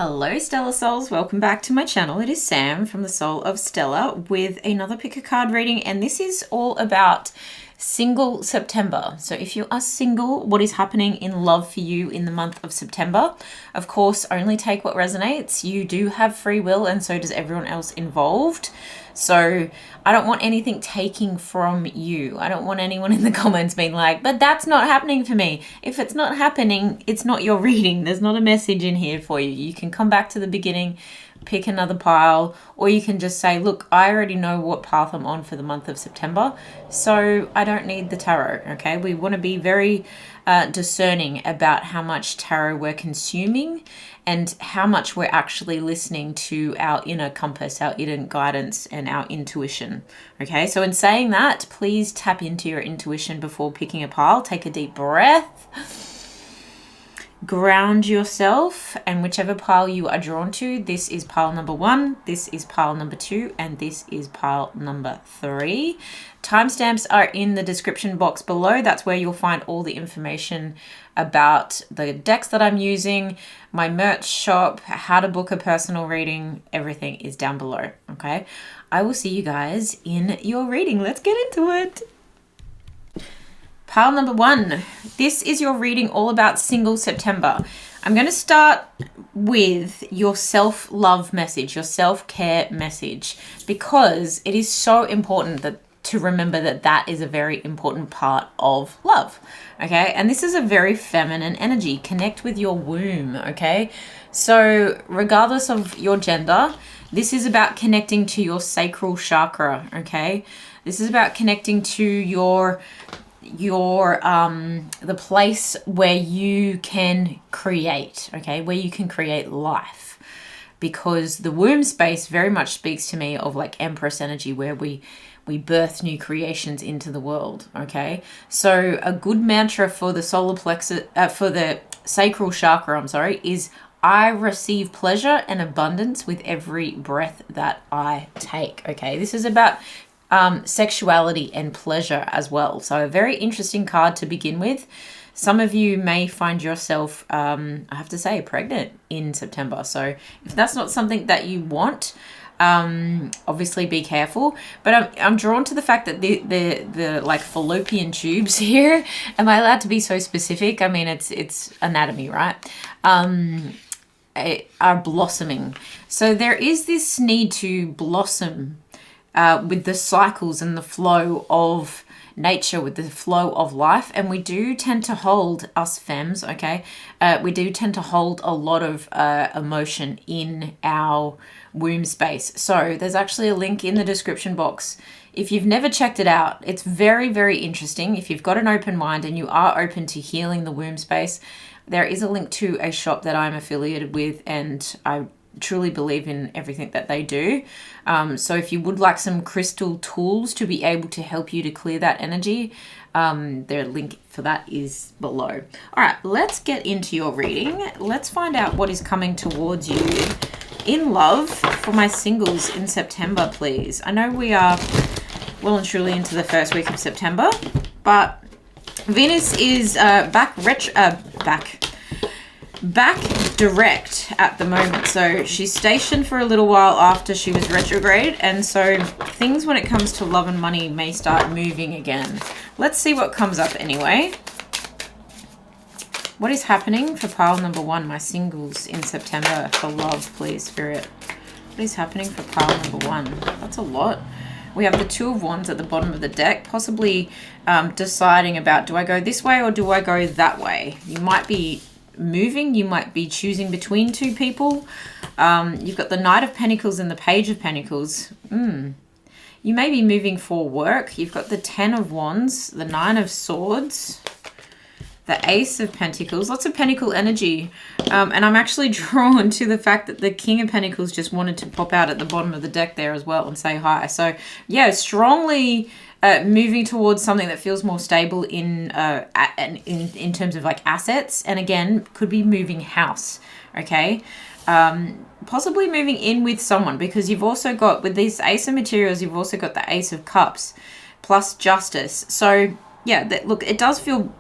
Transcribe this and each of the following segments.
Hello Stella Souls, welcome back to my channel. It is Sam from the Soul of Stella with another pick a card reading, and this is all about single September. So if you are single, what is happening in love for you in the month of September? Of course, only take what resonates. You do have free will, and so does everyone else involved. So I don't want anything taking from you. I don't want anyone in the comments being like, but that's not happening for me. If it's not happening, it's not your reading. There's not a message in here for you. You can come back to the beginning, pick another pile, or you can just say, look, I already know what path I'm on for the month of September, so I don't need the tarot, okay? We want to be very discerning about how much tarot we're consuming and how much we're actually listening to our inner compass, our inner guidance, and our intuition, okay? So in saying that, please tap into your intuition before picking a pile. Take a deep breath. Ground yourself, and whichever pile you are drawn to, this is pile number 1, this is pile number 2, and this is pile number 3. Timestamps are in the description box below. That's where you'll find all the information about the decks that I'm using, my merch shop, how to book a personal reading. Everything is down below, okay? I will see you guys in your reading. Let's get into it. Pile number 1, this is your reading all about single September. I'm going to start with your self-love message, your self-care message, because it is so important to remember that is a very important part of love, okay? And this is a very feminine energy. Connect with your womb, okay? So regardless of your gender, this is about connecting to your sacral chakra, okay? This is about connecting to the place where you can create, okay, where you can create life, because the womb space very much speaks to me of like Empress energy, where we birth new creations into the world, okay? So a good mantra for the solar plexus, for the sacral chakra, is I receive pleasure and abundance with every breath that I take, okay? This is about sexuality and pleasure as well. So a very interesting card to begin with. Some of you may find yourself, I have to say, pregnant in September. So if that's not something that you want, obviously be careful. But I'm drawn to the fact that the like fallopian tubes here, am I allowed to be so specific? I mean, it's anatomy, right? Are blossoming. So there is this need to blossom with the cycles and the flow of nature, with the flow of life. And we do tend to hold, us femmes, okay, we do tend to hold a lot of emotion in our womb space. So there's actually a link in the description box. If you've never checked it out, it's very, very interesting. If you've got an open mind and you are open to healing the womb space, there is a link to a shop that I'm affiliated with, and I truly believe in everything that they do. So if you would like some crystal tools to be able to help you to clear that energy, their link for that is below. All right, let's get into your reading. Let's find out what is coming towards you in love for my singles in September, please. I know we are well and truly into the first week of September, but Venus is back direct at the moment. So she's stationed for a little while after she was retrograde, and so things when it comes to love and money may start moving again. Let's see what comes up anyway. What is happening for pile number 1, my singles in September for love, please, Spirit? What is happening for pile number 1? That's a lot. We have the 2 of Wands at the bottom of the deck, possibly deciding about, do I go this way or do I go that way? You might be moving, you might be choosing between 2 people. You've got the Knight of Pentacles and the Page of Pentacles. You may be moving for work. You've got the 10 of Wands, the 9 of Swords, the Ace of Pentacles, lots of Pentacle energy. And I'm actually drawn to the fact that the King of Pentacles just wanted to pop out at the bottom of the deck there as well and say hi. So yeah, strongly moving towards something that feels more stable in terms of like assets, and again could be moving house, okay? Possibly moving in with someone, because you've also got, with these Ace of Materials, you've also got the Ace of Cups plus Justice. So yeah, look, it does feel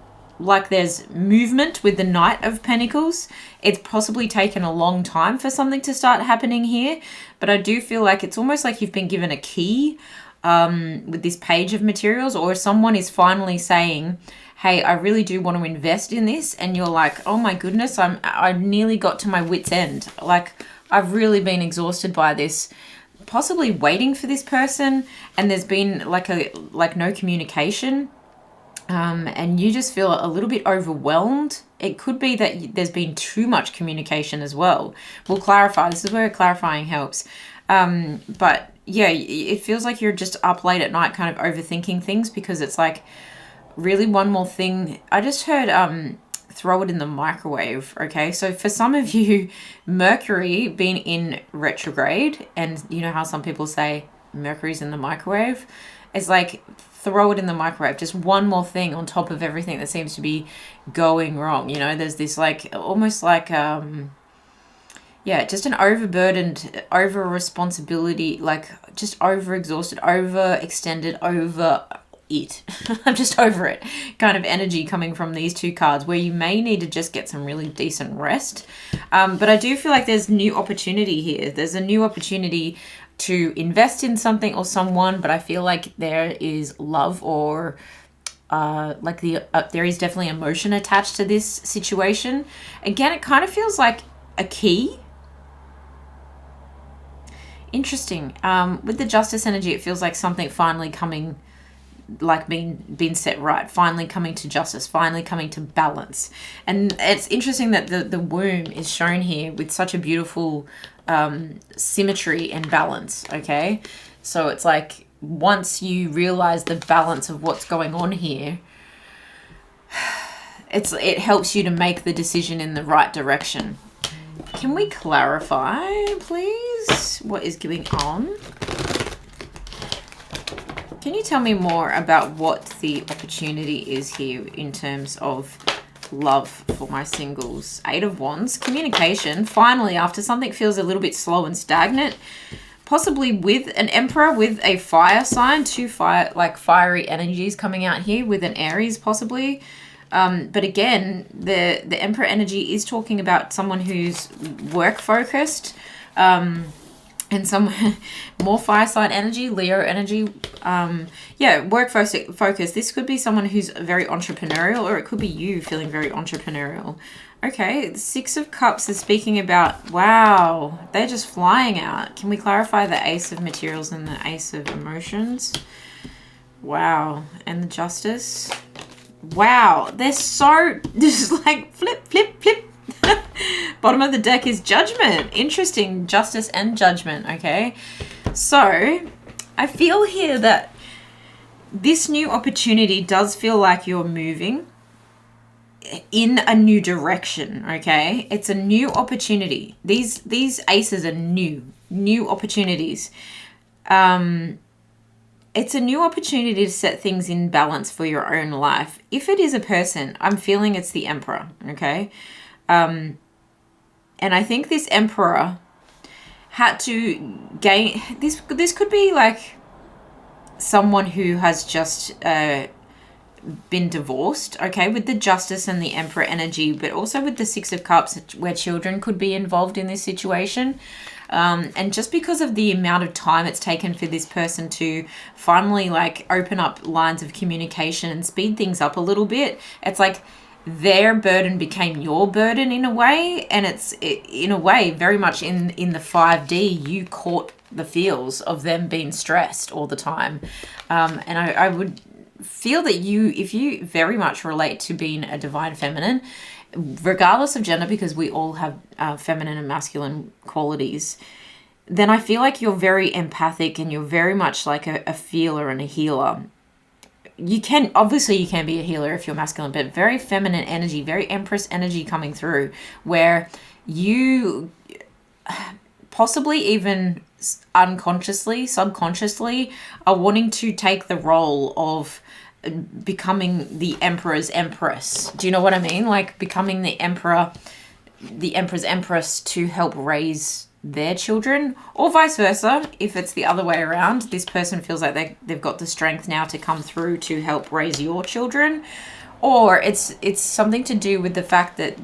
like there's movement with the Knight of Pentacles. It's possibly taken a long time for something to start happening here, but I do feel like it's almost like you've been given a key with this Page of Materials, or someone is finally saying, hey, I really do want to invest in this, and you're like, oh my goodness, I nearly got to my wit's end. Like, I've really been exhausted by this. Possibly waiting for this person, and there's been like no communication, and you just feel a little bit overwhelmed. It could be that there's been too much communication as well. We'll clarify. This is where clarifying helps. But yeah, it feels like you're just up late at night kind of overthinking things, because it's like, really, one more thing. I just heard throw it in the microwave. Okay, so for some of you, Mercury being in retrograde, and you know how some people say Mercury's in the microwave, it's like, throw it in the microwave. Just one more thing on top of everything that seems to be going wrong. You know, there's this like, almost like yeah, just an overburdened, over responsibility, like just over exhausted, overextended, over it. I'm just over it kind of energy coming from these two cards, where you may need to just get some really decent rest. But I do feel like there's new opportunity here. There's a new opportunity to invest in something or someone, but I feel like there is love, or like there is definitely emotion attached to this situation. Again, it kind of feels like a key. Interesting. With the Justice energy, it feels like something finally coming, like being set right, finally coming to justice, finally coming to balance. And it's interesting that the womb is shown here with such a beautiful symmetry and balance. Okay, so it's like, once you realize the balance of what's going on here, it helps you to make the decision in the right direction. Can we clarify, please, what is going on? Can you tell me more about what the opportunity is here in terms of love for my singles? 8 of Wands, communication, finally, after something feels a little bit slow and stagnant, possibly with an Emperor, with a fire sign, two fiery energies coming out here, with an Aries possibly. But again, the Emperor energy is talking about someone who's work focused, and some more fire sign energy, Leo energy. Yeah, work focus. This could be someone who's very entrepreneurial, or it could be you feeling very entrepreneurial. Okay, the 6 of Cups is speaking about, wow, they're just flying out. Can we clarify the Ace of Materials and the Ace of Emotions? Wow, and the Justice. Wow, they're so, just like flip, flip, flip. Bottom of the deck is Judgment. Interesting, Justice and Judgment, okay? So, I feel here that this new opportunity does feel like you're moving in a new direction, okay? It's a new opportunity. These aces are new opportunities. It's a new opportunity to set things in balance for your own life. If it is a person, I'm feeling it's the Emperor, okay? And I think this Emperor had to gain... This could be like someone who has just been divorced, okay, with the Justice and the Emperor energy, but also with the 6 of Cups, where children could be involved in this situation. And just because of the amount of time it's taken for this person to finally like open up lines of communication and speed things up a little bit, it's like their burden became your burden in a way. And it's in a way very much in the 5D, you caught the feels of them being stressed all the time. And I would feel that if you very much relate to being a divine feminine, regardless of gender, because we all have feminine and masculine qualities, then I feel like you're very empathic and you're very much like a feeler and a healer. You can be a healer if you're masculine, but very feminine energy, very Empress energy coming through, where you possibly even unconsciously, subconsciously are wanting to take the role of becoming the Emperor's Empress. Do you know what I mean? Like becoming the Emperor's Empress to help raise their children, or vice versa. If it's the other way around, this person feels like they've got the strength now to come through to help raise your children. Or it's something to do with the fact that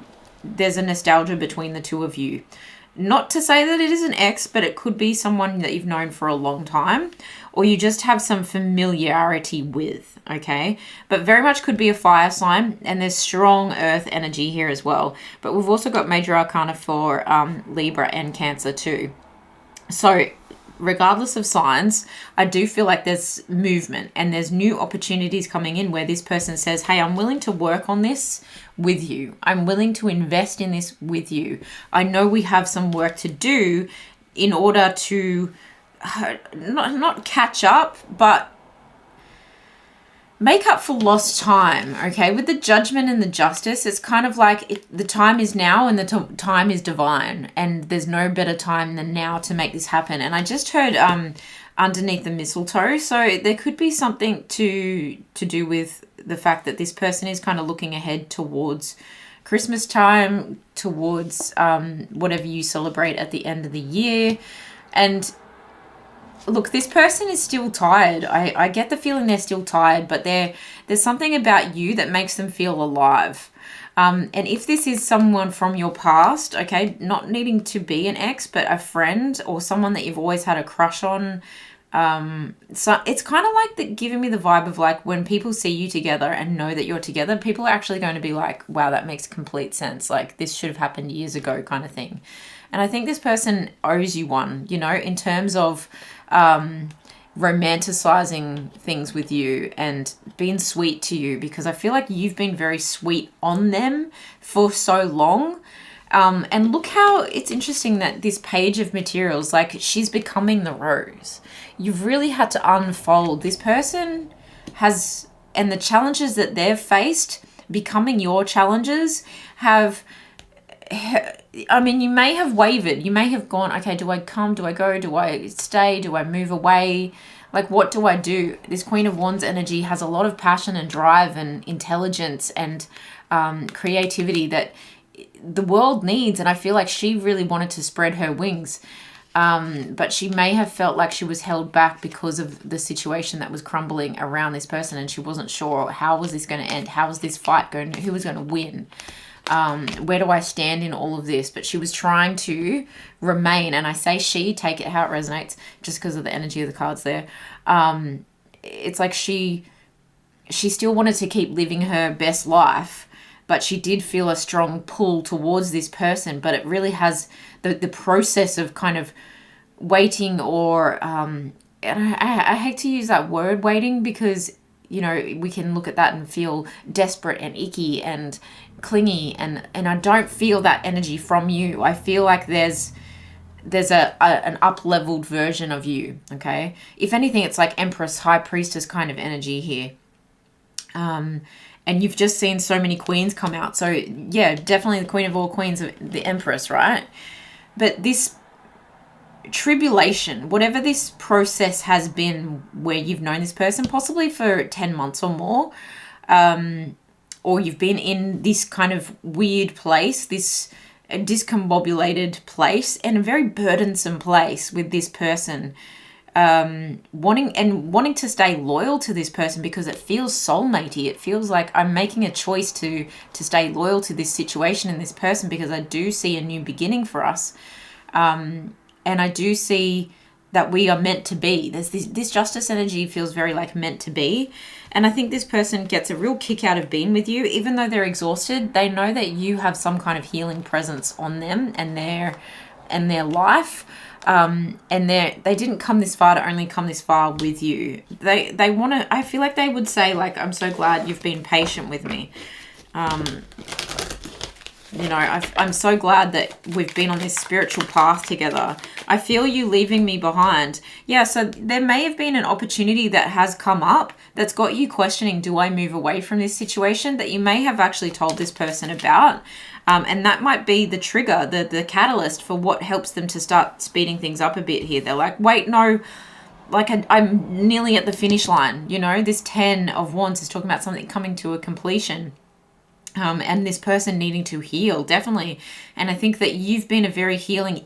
there's a nostalgia between the two of you. Not to say that it is an ex, but it could be someone that you've known for a long time, or you just have some familiarity with, okay? But very much could be a fire sign, and there's strong earth energy here as well. But we've also got major arcana for Libra and Cancer too. So regardless of signs, I do feel like there's movement and there's new opportunities coming in where this person says, hey, I'm willing to work on this with you. I'm willing to invest in this with you. I know we have some work to do in order to not catch up, but make up for lost time, okay? With the Judgment and the Justice, it's kind of like the time is now and the time is divine, and there's no better time than now to make this happen. And I just heard underneath the mistletoe, so there could be something to do with the fact that this person is kind of looking ahead towards Christmas time, towards whatever you celebrate at the end of the year. And look, this person is still tired. I get the feeling they're still tired, but there's something about you that makes them feel alive. And if this is someone from your past, okay, not needing to be an ex, but a friend or someone that you've always had a crush on, so it's kind of like giving me the vibe of like when people see you together and know that you're together, people are actually going to be like, wow, that makes complete sense. Like this should have happened years ago kind of thing. And I think this person owes you one, you know, in terms of romanticizing things with you and being sweet to you, because I feel like you've been very sweet on them for so long. And look how it's interesting that this page of materials, like she's becoming the rose. You've really had to unfold. This person has, and the challenges that they've faced, becoming your challenges, have, I mean, you may have wavered. You may have gone, okay, do I come? Do I go? Do I stay? Do I move away? Like, what do I do? This Queen of Wands energy has a lot of passion and drive and intelligence and creativity that the world needs. And I feel like she really wanted to spread her wings. But she may have felt like she was held back because of the situation that was crumbling around this person. And she wasn't sure, how was this going to end? How was this fight going? Who was going to win? Where do I stand in all of this? But she was trying to remain, and I say she, take it how it resonates, just because of the energy of the cards there. It's like she still wanted to keep living her best life, but she did feel a strong pull towards this person. But it really has the process of kind of waiting, or and I hate to use that word waiting, because you know we can look at that and feel desperate and icky and clingy, and I don't feel that energy from you. I feel like there's an up-leveled version of you, okay? If anything, it's like Empress, High Priestess kind of energy here. And you've just seen so many queens come out. So yeah, definitely the Queen of all queens, the Empress, right? But this tribulation, whatever this process has been where you've known this person possibly for 10 months or more, or you've been in this kind of weird place, this discombobulated place, and a very burdensome place with this person, wanting to stay loyal to this person because it feels soulmatey. It feels like I'm making a choice to stay loyal to this situation and this person because I do see a new beginning for us. And I do see that we are meant to be. There's this justice energy feels very like meant to be. And I think this person gets a real kick out of being with you. Even though they're exhausted, they know that you have some kind of healing presence on them and their life. And they didn't come this far to only come this far with you. They want to, I feel like they would say, like, I'm so glad you've been patient with me. You know, I'm so glad that we've been on this spiritual path together. I feel you leaving me behind. Yeah, so there may have been an opportunity that has come up that's got you questioning, do I move away from this situation, that you may have actually told this person about. And that might be the trigger, the catalyst for what helps them to start speeding things up a bit here. They're like, wait, no, like I'm nearly at the finish line. You know, this 10 of Wands is talking about something coming to a completion. And this person needing to heal, definitely. And I think that you've been a very healing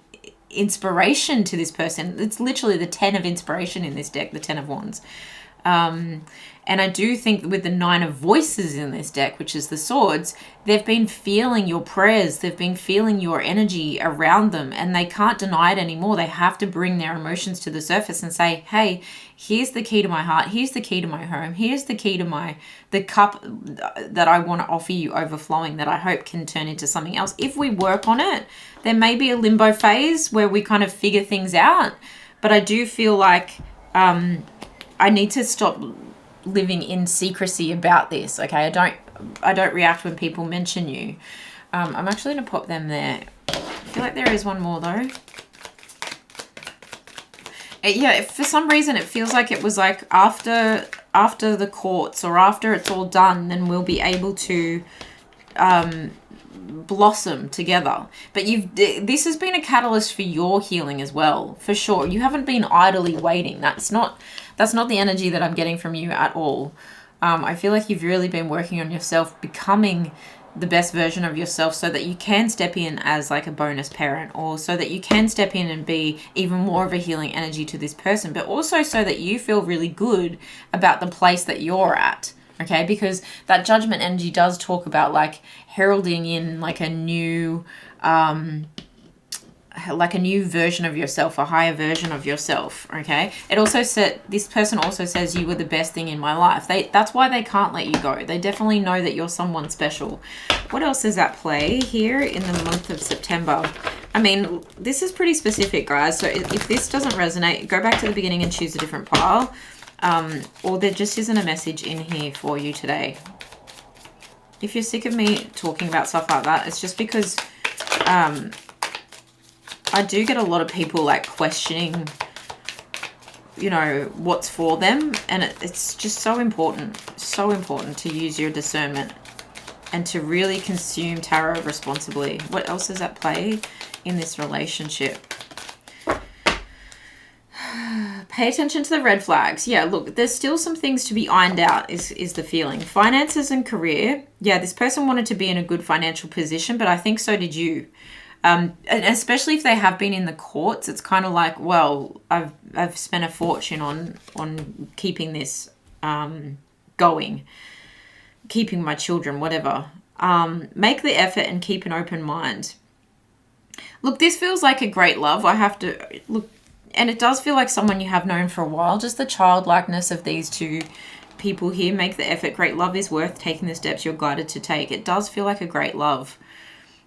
inspiration to this person. It's literally the 10 of inspiration in this deck, the 10 of Wands. And I do think with the 9 of Voices in this deck, which is the swords, they've been feeling your prayers. They've been feeling your energy around them, and they can't deny it anymore. They have to bring their emotions to the surface and say, hey, here's the key to my heart. Here's the key to my home. Here's the key to the cup that I want to offer you overflowing, that I hope can turn into something else. If we work on it, there may be a limbo phase where we kind of figure things out. But I do feel like I need to stop living in secrecy about this. Okay, I don't react when people mention you. I'm actually going to pop them there. I feel like there is one more though. Yeah, for some reason it feels like it was like after the courts, or after it's all done, then we'll be able to blossom together. But this has been a catalyst for your healing as well, for sure. You haven't been idly waiting. That's not the energy that I'm getting from you at all. I feel like you've really been working on yourself, becoming the best version of yourself, so that you can step in as like a bonus parent, or so that you can step in and be even more of a healing energy to this person, but also so that you feel really good about the place that you're at. Okay, because that Judgment energy does talk about like heralding in like a new version of yourself, a higher version of yourself. Okay, it also said, this person also says you were the best thing in my life. That's why they can't let you go. They definitely know that you're someone special. What else is at play here in the month of September? I mean, this is pretty specific, guys. So if this doesn't resonate, go back to the beginning and choose a different pile. Or there just isn't a message in here for you today. If you're sick of me talking about stuff like that, it's just because I do get a lot of people like questioning, you know, what's for them. And it's just so important to use your discernment and to really consume tarot responsibly. What else is at play in this relationship? Pay attention to the red flags. Yeah, look, there's still some things to be ironed out is the feeling. Finances and career. Yeah, this person wanted to be in a good financial position, but I think so did you. And especially if they have been in the courts, it's kind of like, well, I've spent a fortune on keeping this going, keeping my children, whatever. Make the effort and keep an open mind. Look, this feels like a great love. I have to look. And it does feel like someone you have known for a while. Just the childlikeness of these two people here. Make the effort. Great love is worth taking the steps you're guided to take. It does feel like a great love.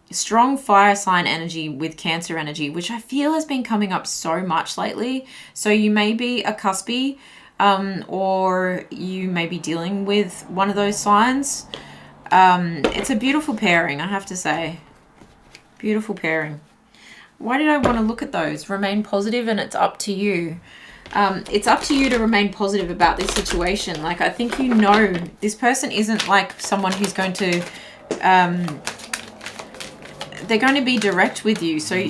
Strong fire sign energy with Cancer energy, which I feel has been coming up so much lately. So you may be a cuspy, or you may be dealing with one of those signs. It's a beautiful pairing, I have to say. Beautiful pairing. Why did I want to look at those? Remain positive, and it's up to you. It's up to you to remain positive about this situation. Like, I think you know this person isn't like someone who's going to... they're going to be direct with you. So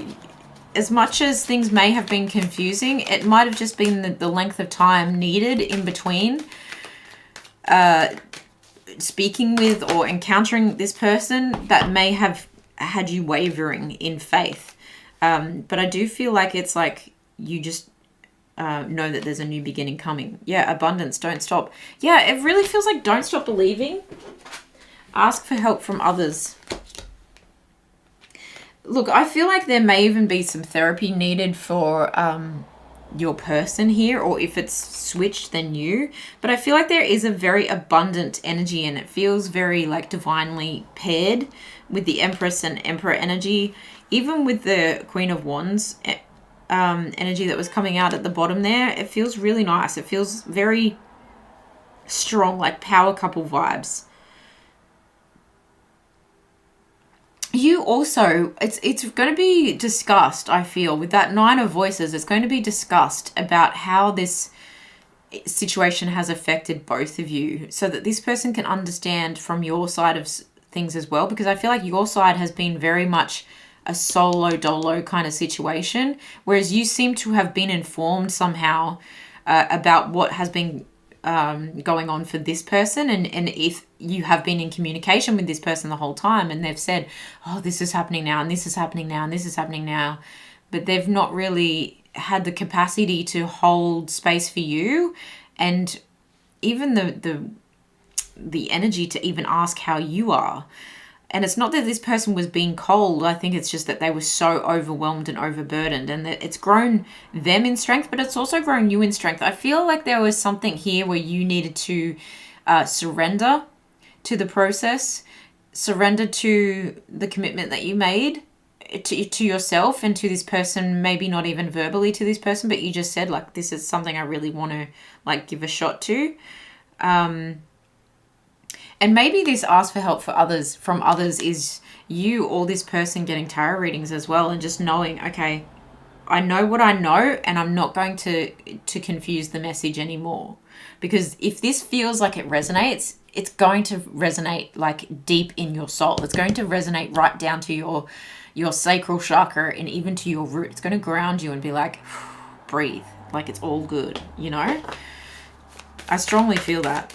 as much as things may have been confusing, it might have just been the length of time needed in between speaking with or encountering this person that may have had you wavering in faith. But I do feel like it's like you just know that there's a new beginning coming. Yeah, abundance, don't stop. Yeah, it really feels like don't stop believing. Ask for help from others. Look, I feel like there may even be some therapy needed for your person here, or if it's switched, then you. But I feel like there is a very abundant energy, and it feels very like divinely paired with the Empress and Emperor energy. Even with the Queen of Wands energy that was coming out at the bottom there, it feels really nice. It feels very strong, like power couple vibes. You also, it's going to be discussed, I feel, with that 9 of Voices, it's going to be discussed about how this situation has affected both of you, so that this person can understand from your side of things as well, because I feel like your side has been very much a solo dolo kind of situation, whereas you seem to have been informed somehow about what has been going on for this person, and if you have been in communication with this person the whole time, and they've said, oh, this is happening now, and this is happening now, and this is happening now, but they've not really had the capacity to hold space for you and even the energy to even ask how you are. And it's not that this person was being cold. I think it's just that they were so overwhelmed and overburdened, and that it's grown them in strength, but it's also grown you in strength. I feel like there was something here where you needed to surrender to the process, surrender to the commitment that you made to yourself and to this person, maybe not even verbally to this person, but you just said, like, this is something I really want to, like, give a shot to. And maybe this ask for help from others is you or this person getting tarot readings as well, and just knowing, okay, I know what I know, and I'm not going to confuse the message anymore. Because if this feels like it resonates, it's going to resonate like deep in your soul. It's going to resonate right down to your sacral chakra and even to your root. It's going to ground you and be like, breathe, like it's all good, you know? I strongly feel that.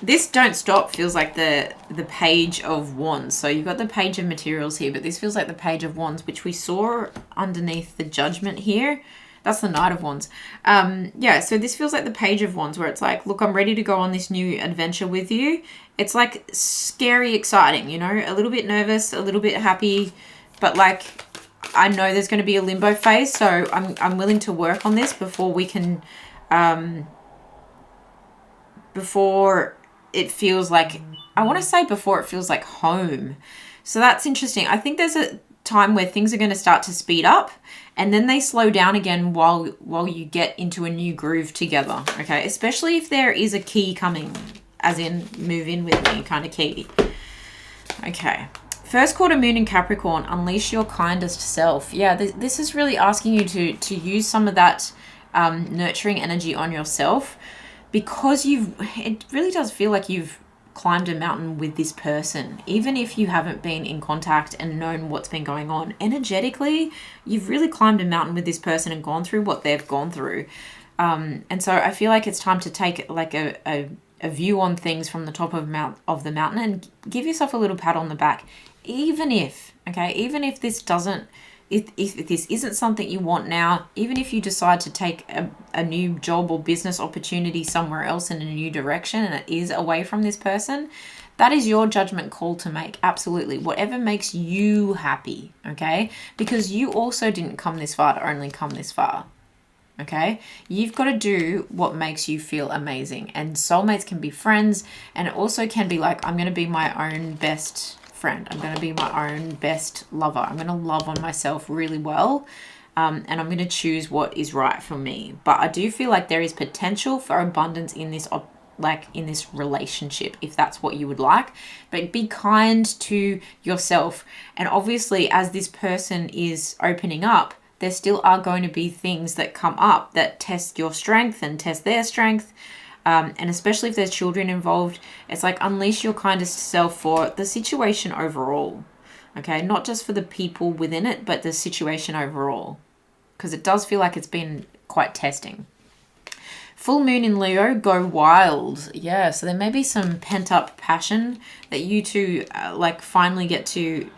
This don't stop feels like the page of wands. So you've got the page of materials here, but this feels like the page of wands, which we saw underneath the judgment here. That's the knight of wands. Yeah, so this feels like the page of wands, where it's like, look, I'm ready to go on this new adventure with you. It's like scary, exciting, you know, a little bit nervous, a little bit happy, but like, I know there's going to be a limbo phase. So I'm willing to work on this before we can, before it feels like, I want to say before it feels like home. So that's interesting. I think there's a time where things are going to start to speed up, and then they slow down again while you get into a new groove together. Okay, especially if there is a key coming, as in move in with me kind of key. Okay, first quarter moon in Capricorn, unleash your kindest self. Yeah, this is really asking you to use some of that nurturing energy on yourself, because it really does feel like you've climbed a mountain with this person. Even if you haven't been in contact and known what's been going on, energetically, you've really climbed a mountain with this person and gone through what they've gone through. And so I feel like it's time to take like a view on things from the top of the mountain and give yourself a little pat on the back. Even if this doesn't, if this isn't something you want now, even if you decide to take a new job or business opportunity somewhere else in a new direction, and it is away from this person, that is your judgment call to make. Absolutely. Whatever makes you happy, okay? Because you also didn't come this far to only come this far, okay? You've got to do what makes you feel amazing. And soulmates can be friends, and it also can be like, I'm going to be my own best friend. I'm going to be my own best lover. I'm going to love on myself really well, and I'm going to choose what is right for me. But I do feel like there is potential for abundance in this in this relationship, if that's what you would like. But be kind to yourself. And obviously, as this person is opening up, there still are going to be things that come up that test your strength and test their strength. And especially if there's children involved, it's like unleash your kindest self for the situation overall. Okay, not just for the people within it, but the situation overall. Because it does feel like it's been quite testing. Full moon in Leo, go wild. Yeah, so there may be some pent-up passion that you two finally get to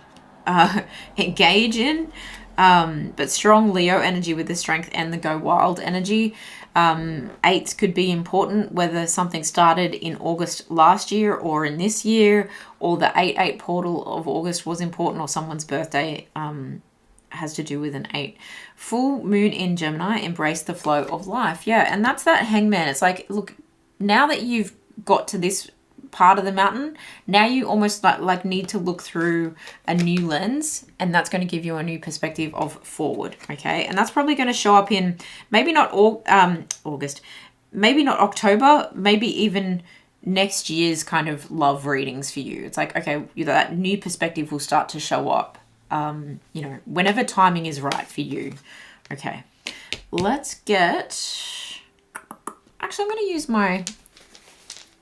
engage in. But strong Leo energy with the strength and the go wild energy. Eights could be important, whether something started in August last year or in this year, or the 8-8 portal of August was important, or someone's birthday has to do with an 8. Full moon in Gemini, embrace the flow of life. Yeah, and that's that hangman. It's like, look, now that you've got to this part of the mountain, now you almost like need to look through a new lens, and that's going to give you a new perspective of forward. Okay, and that's probably going to show up in maybe not August, maybe not October, maybe even next year's kind of love readings for you. It's like, okay, that new perspective will start to show up, whenever timing is right for you. Okay, let's get, actually I'm going to use my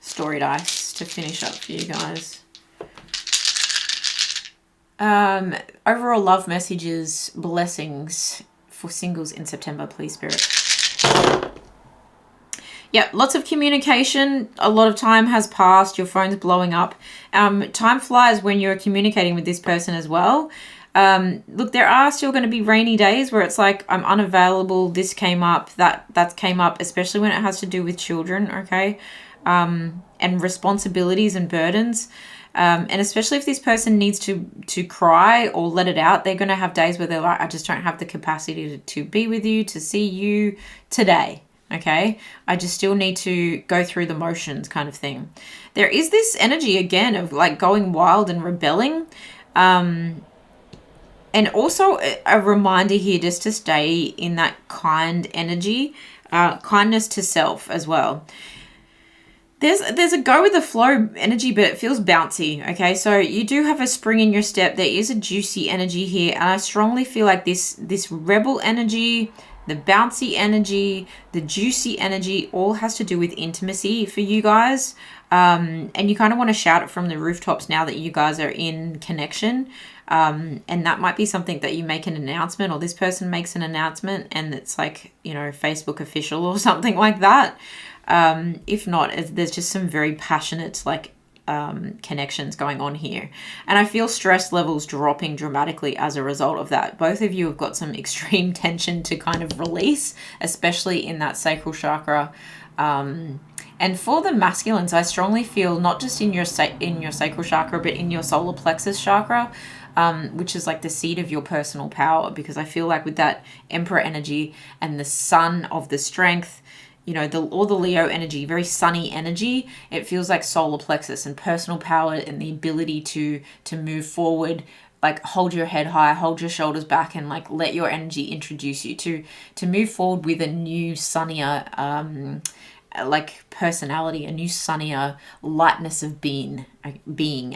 story dice to finish up for you guys. Overall love messages, blessings for singles in September, please, Spirit. Yeah, lots of communication. A lot of time has passed. Your phone's blowing up. Time flies when you're communicating with this person as well. Look, there are still going to be rainy days where it's like, I'm unavailable, this came up, that came up, especially when it has to do with children, okay? And responsibilities and burdens. And especially if this person needs to cry or let it out, they're going to have days where they're like, I just don't have the capacity to be with you, to see you today. Okay, I just still need to go through the motions kind of thing. There is this energy again of like going wild and rebelling. And also a reminder here just to stay in that kind energy, kindness to self as well. There's a go with the flow energy, but it feels bouncy, okay? So you do have a spring in your step. There is a juicy energy here, and I strongly feel like this rebel energy, the bouncy energy, the juicy energy, all has to do with intimacy for you guys. And you kind of want to shout it from the rooftops now that you guys are in connection. And that might be something that you make an announcement, or this person makes an announcement, and it's like, you know, Facebook official or something like that. If not, there's just some very passionate, like, connections going on here. And I feel stress levels dropping dramatically as a result of that. Both of you have got some extreme tension to kind of release, especially in that sacral chakra. And for the masculines, I strongly feel not just in your sacral chakra, but in your solar plexus chakra, which is like the seat of your personal power, because I feel like with that Emperor energy and the sun of the strength, you know, all the Leo energy, very sunny energy, it feels like solar plexus and personal power and the ability to move forward, like hold your head high, hold your shoulders back, and like let your energy introduce you to move forward with a new sunnier like personality, a new sunnier lightness of being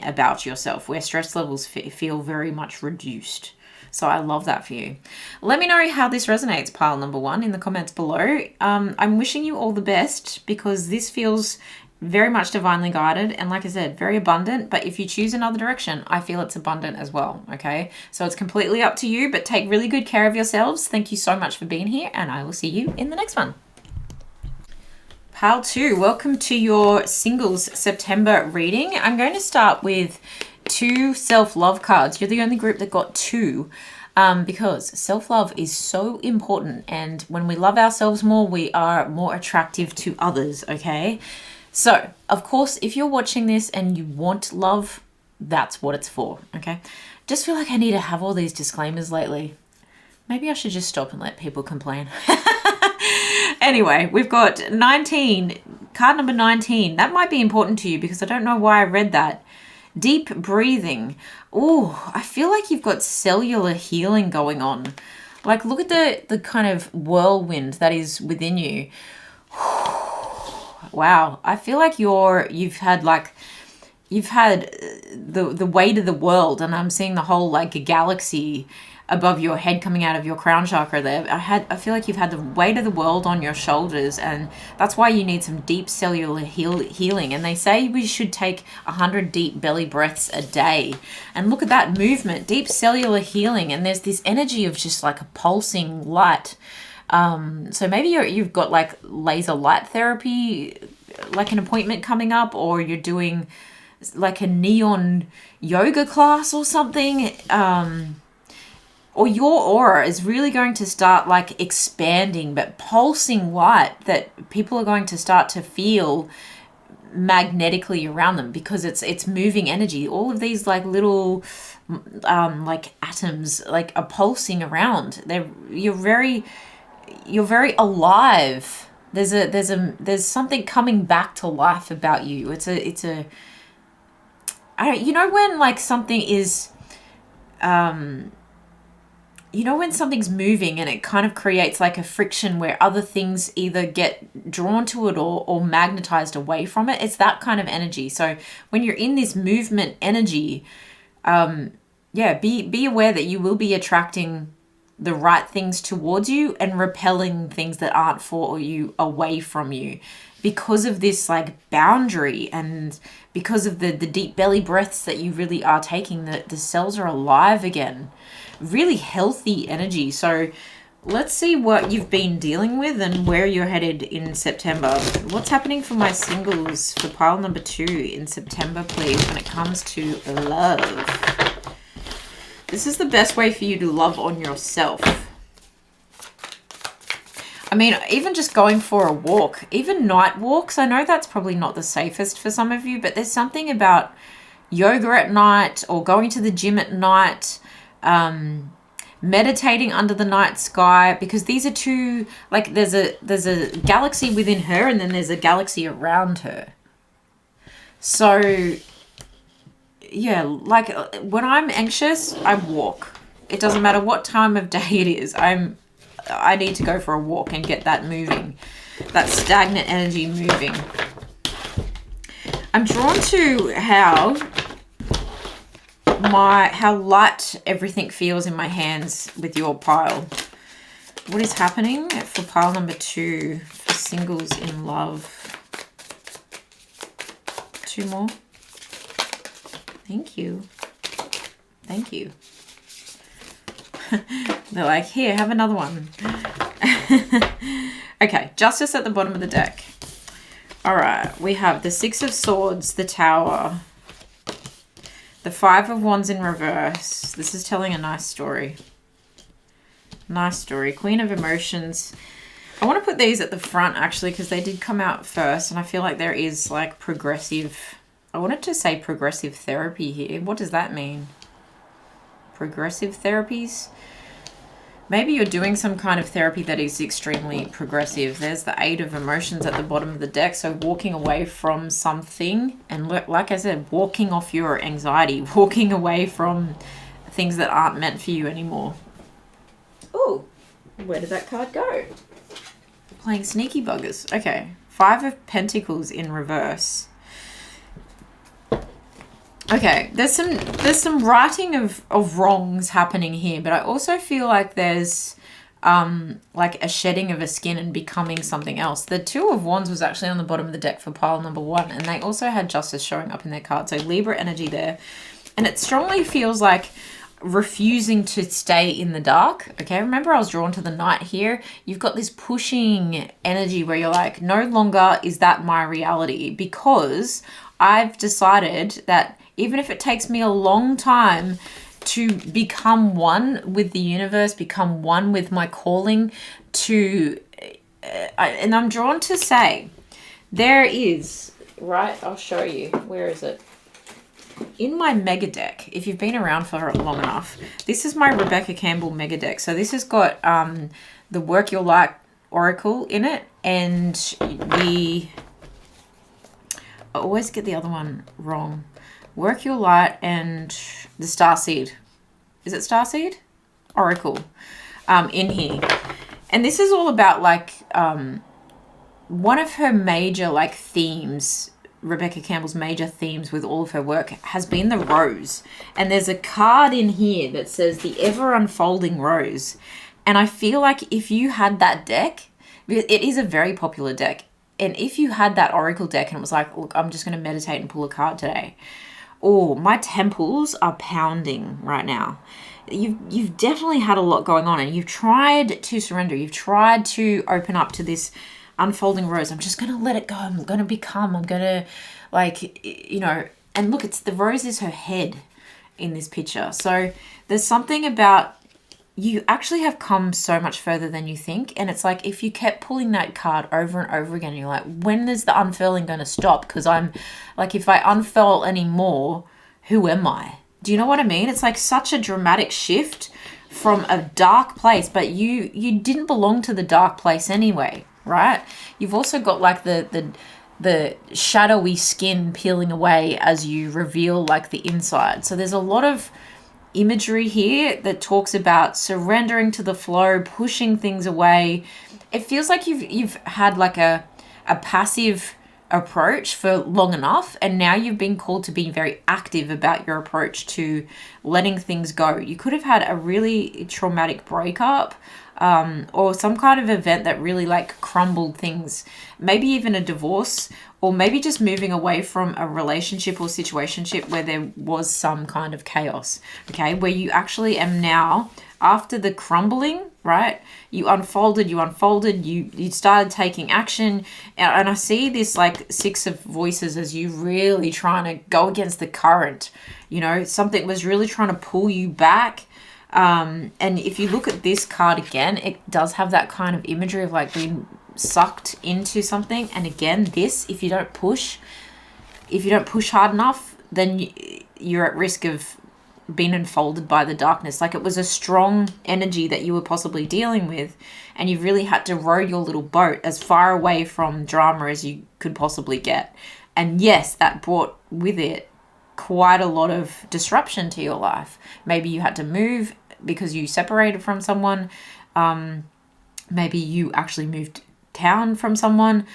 about yourself, where stress levels feel very much reduced. So I love that for you. Let me know how this resonates, pile number 1, in the comments below. I'm wishing you all the best, because this feels very much divinely guided, and like I said, very abundant. But if you choose another direction, I feel it's abundant as well, okay? So it's completely up to you, but take really good care of yourselves. Thank you so much for being here, and I will see you in the next one. Pile 2, welcome to your singles September reading. I'm going to start with 2 self-love cards. You're the only group that got 2, because self-love is so important, and when we love ourselves more, we are more attractive to others, okay? So, of course, if you're watching this and you want love, that's what it's for, okay? Just feel like I need to have all these disclaimers lately. Maybe I should just stop and let people complain. Anyway, we've got 19, card number 19. That might be important to you, because I don't know why I read that. Deep breathing. Oh, I feel like you've got cellular healing going on. Like, look at the kind of whirlwind that is within you. Wow. I feel like you've had the weight of the world, and I'm seeing the whole like galaxy above your head coming out of your crown chakra there. I feel like you've had the weight of the world on your shoulders, and that's why you need some deep cellular healing. And they say we should take 100 deep belly breaths a day. And look at that movement, deep cellular healing. And there's this energy of just like a pulsing light. So maybe you've got like laser light therapy, like an appointment coming up, or you're doing like a neon yoga class or something. Or your aura is really going to start like expanding, but pulsing light that people are going to start to feel magnetically around them, because it's moving energy. All of these like little like atoms like are pulsing around. You're very alive. There's something coming back to life about you. You know when like something is you know when something's moving and it kind of creates like a friction where other things either get drawn to it or magnetized away from it? It's that kind of energy. So when you're in this movement energy, be aware that you will be attracting the right things towards you and repelling things that aren't for you away from you, because of this like boundary, and because of the deep belly breaths that you really are taking. The cells are alive again. Really healthy energy. So let's see what you've been dealing with and where you're headed in September. What's happening for my singles for pile number 2 in September, please, when it comes to love? This is the best way for you to love on yourself. I mean, even just going for a walk, even night walks, I know that's probably not the safest for some of you, but there's something about yoga at night or going to the gym at night, meditating under the night sky, because these are two, like there's a galaxy within her and then there's a galaxy around her. So yeah, like when I'm anxious, I walk. It doesn't matter what time of day it is. I need to go for a walk and get that moving, that stagnant energy moving. I'm drawn to how light everything feels in my hands with your pile. What is happening for pile number 2 for singles in love? 2 more. Thank you. Thank you. They're like, here, have another one. Okay, Justice at the bottom of the deck. All right, we have the 6 of Swords, the Tower, the 5 of Wands in reverse. This is telling a nice story. Nice story. Queen of Emotions. I want to put these at the front, actually, because they did come out first, and I feel like there is, like, progressive... I wanted to say progressive therapy here. What does that mean? Progressive therapies? Maybe you're doing some kind of therapy that is extremely progressive. There's the 8 of Emotions at the bottom of the deck. So walking away from something. And like I said, walking off your anxiety. Walking away from things that aren't meant for you anymore. Oh, where did that card go? Playing sneaky buggers. Okay. 5 of Pentacles in reverse. Okay, there's some righting of wrongs happening here, but I also feel like there's like a shedding of a skin and becoming something else. The 2 of Wands was actually on the bottom of the deck for pile number 1, and they also had Justice showing up in their card, so Libra energy there. And it strongly feels like refusing to stay in the dark. Okay, remember I was drawn to the Knight here. You've got this pushing energy where you're like, no longer is that my reality, because I've decided that even if it takes me a long time to become one with the universe, become one with my calling, and I'm drawn to say, there is, right, I'll show you, where is it? In my mega deck, if you've been around for long enough, this is my Rebecca Campbell mega deck. So this has got the Work Your Light Oracle in it, and I always get the other one wrong. Work Your Light and the Starseed. Is it Starseed? Oracle in here. And this is all about like one of her major like themes, Rebecca Campbell's major themes with all of her work has been the rose. And there's a card in here that says the ever unfolding rose. And I feel like if you had that deck, it is a very popular deck. And if you had that Oracle deck and it was like, look, I'm just going to meditate and pull a card today. Oh, my temples are pounding right now. You've definitely had a lot going on and you've tried to surrender. You've tried to open up to this unfolding rose. I'm just going to let it go. I'm going to like, you know, and look, it's the rose is her head in this picture. So there's something about you actually have come so much further than you think. And it's like, if you kept pulling that card over and over again, you're like, when is the unfurling going to stop? Because I'm like, if I unfurl anymore, who am I? Do you know what I mean? It's like such a dramatic shift from a dark place, but you didn't belong to the dark place anyway, right? You've also got like the shadowy skin peeling away as you reveal like the inside. So there's a lot of imagery here that talks about surrendering to the flow, pushing things away. It feels like you've had like a passive approach for long enough, and now you've been called to be very active about your approach to letting things go. You could have had a really traumatic breakup, or some kind of event that really like crumbled things, maybe even a divorce, or maybe just moving away from a relationship or situationship where there was some kind of chaos, okay, where you actually am now, after the crumbling, right? You unfolded, you started taking action. And I see this like Six of Voices as you really trying to go against the current. You know, something was really trying to pull you back. And if you look at this card again, it does have that kind of imagery of like being sucked into something. And again, this, if you don't push hard enough, then you're at risk of being enfolded by the darkness. Like it was a strong energy that you were possibly dealing with, and you really had to row your little boat as far away from drama as you could possibly get. And yes, that brought with it quite a lot of disruption to your life. Maybe you had to move because you separated from someone. Maybe you actually moved town from someone.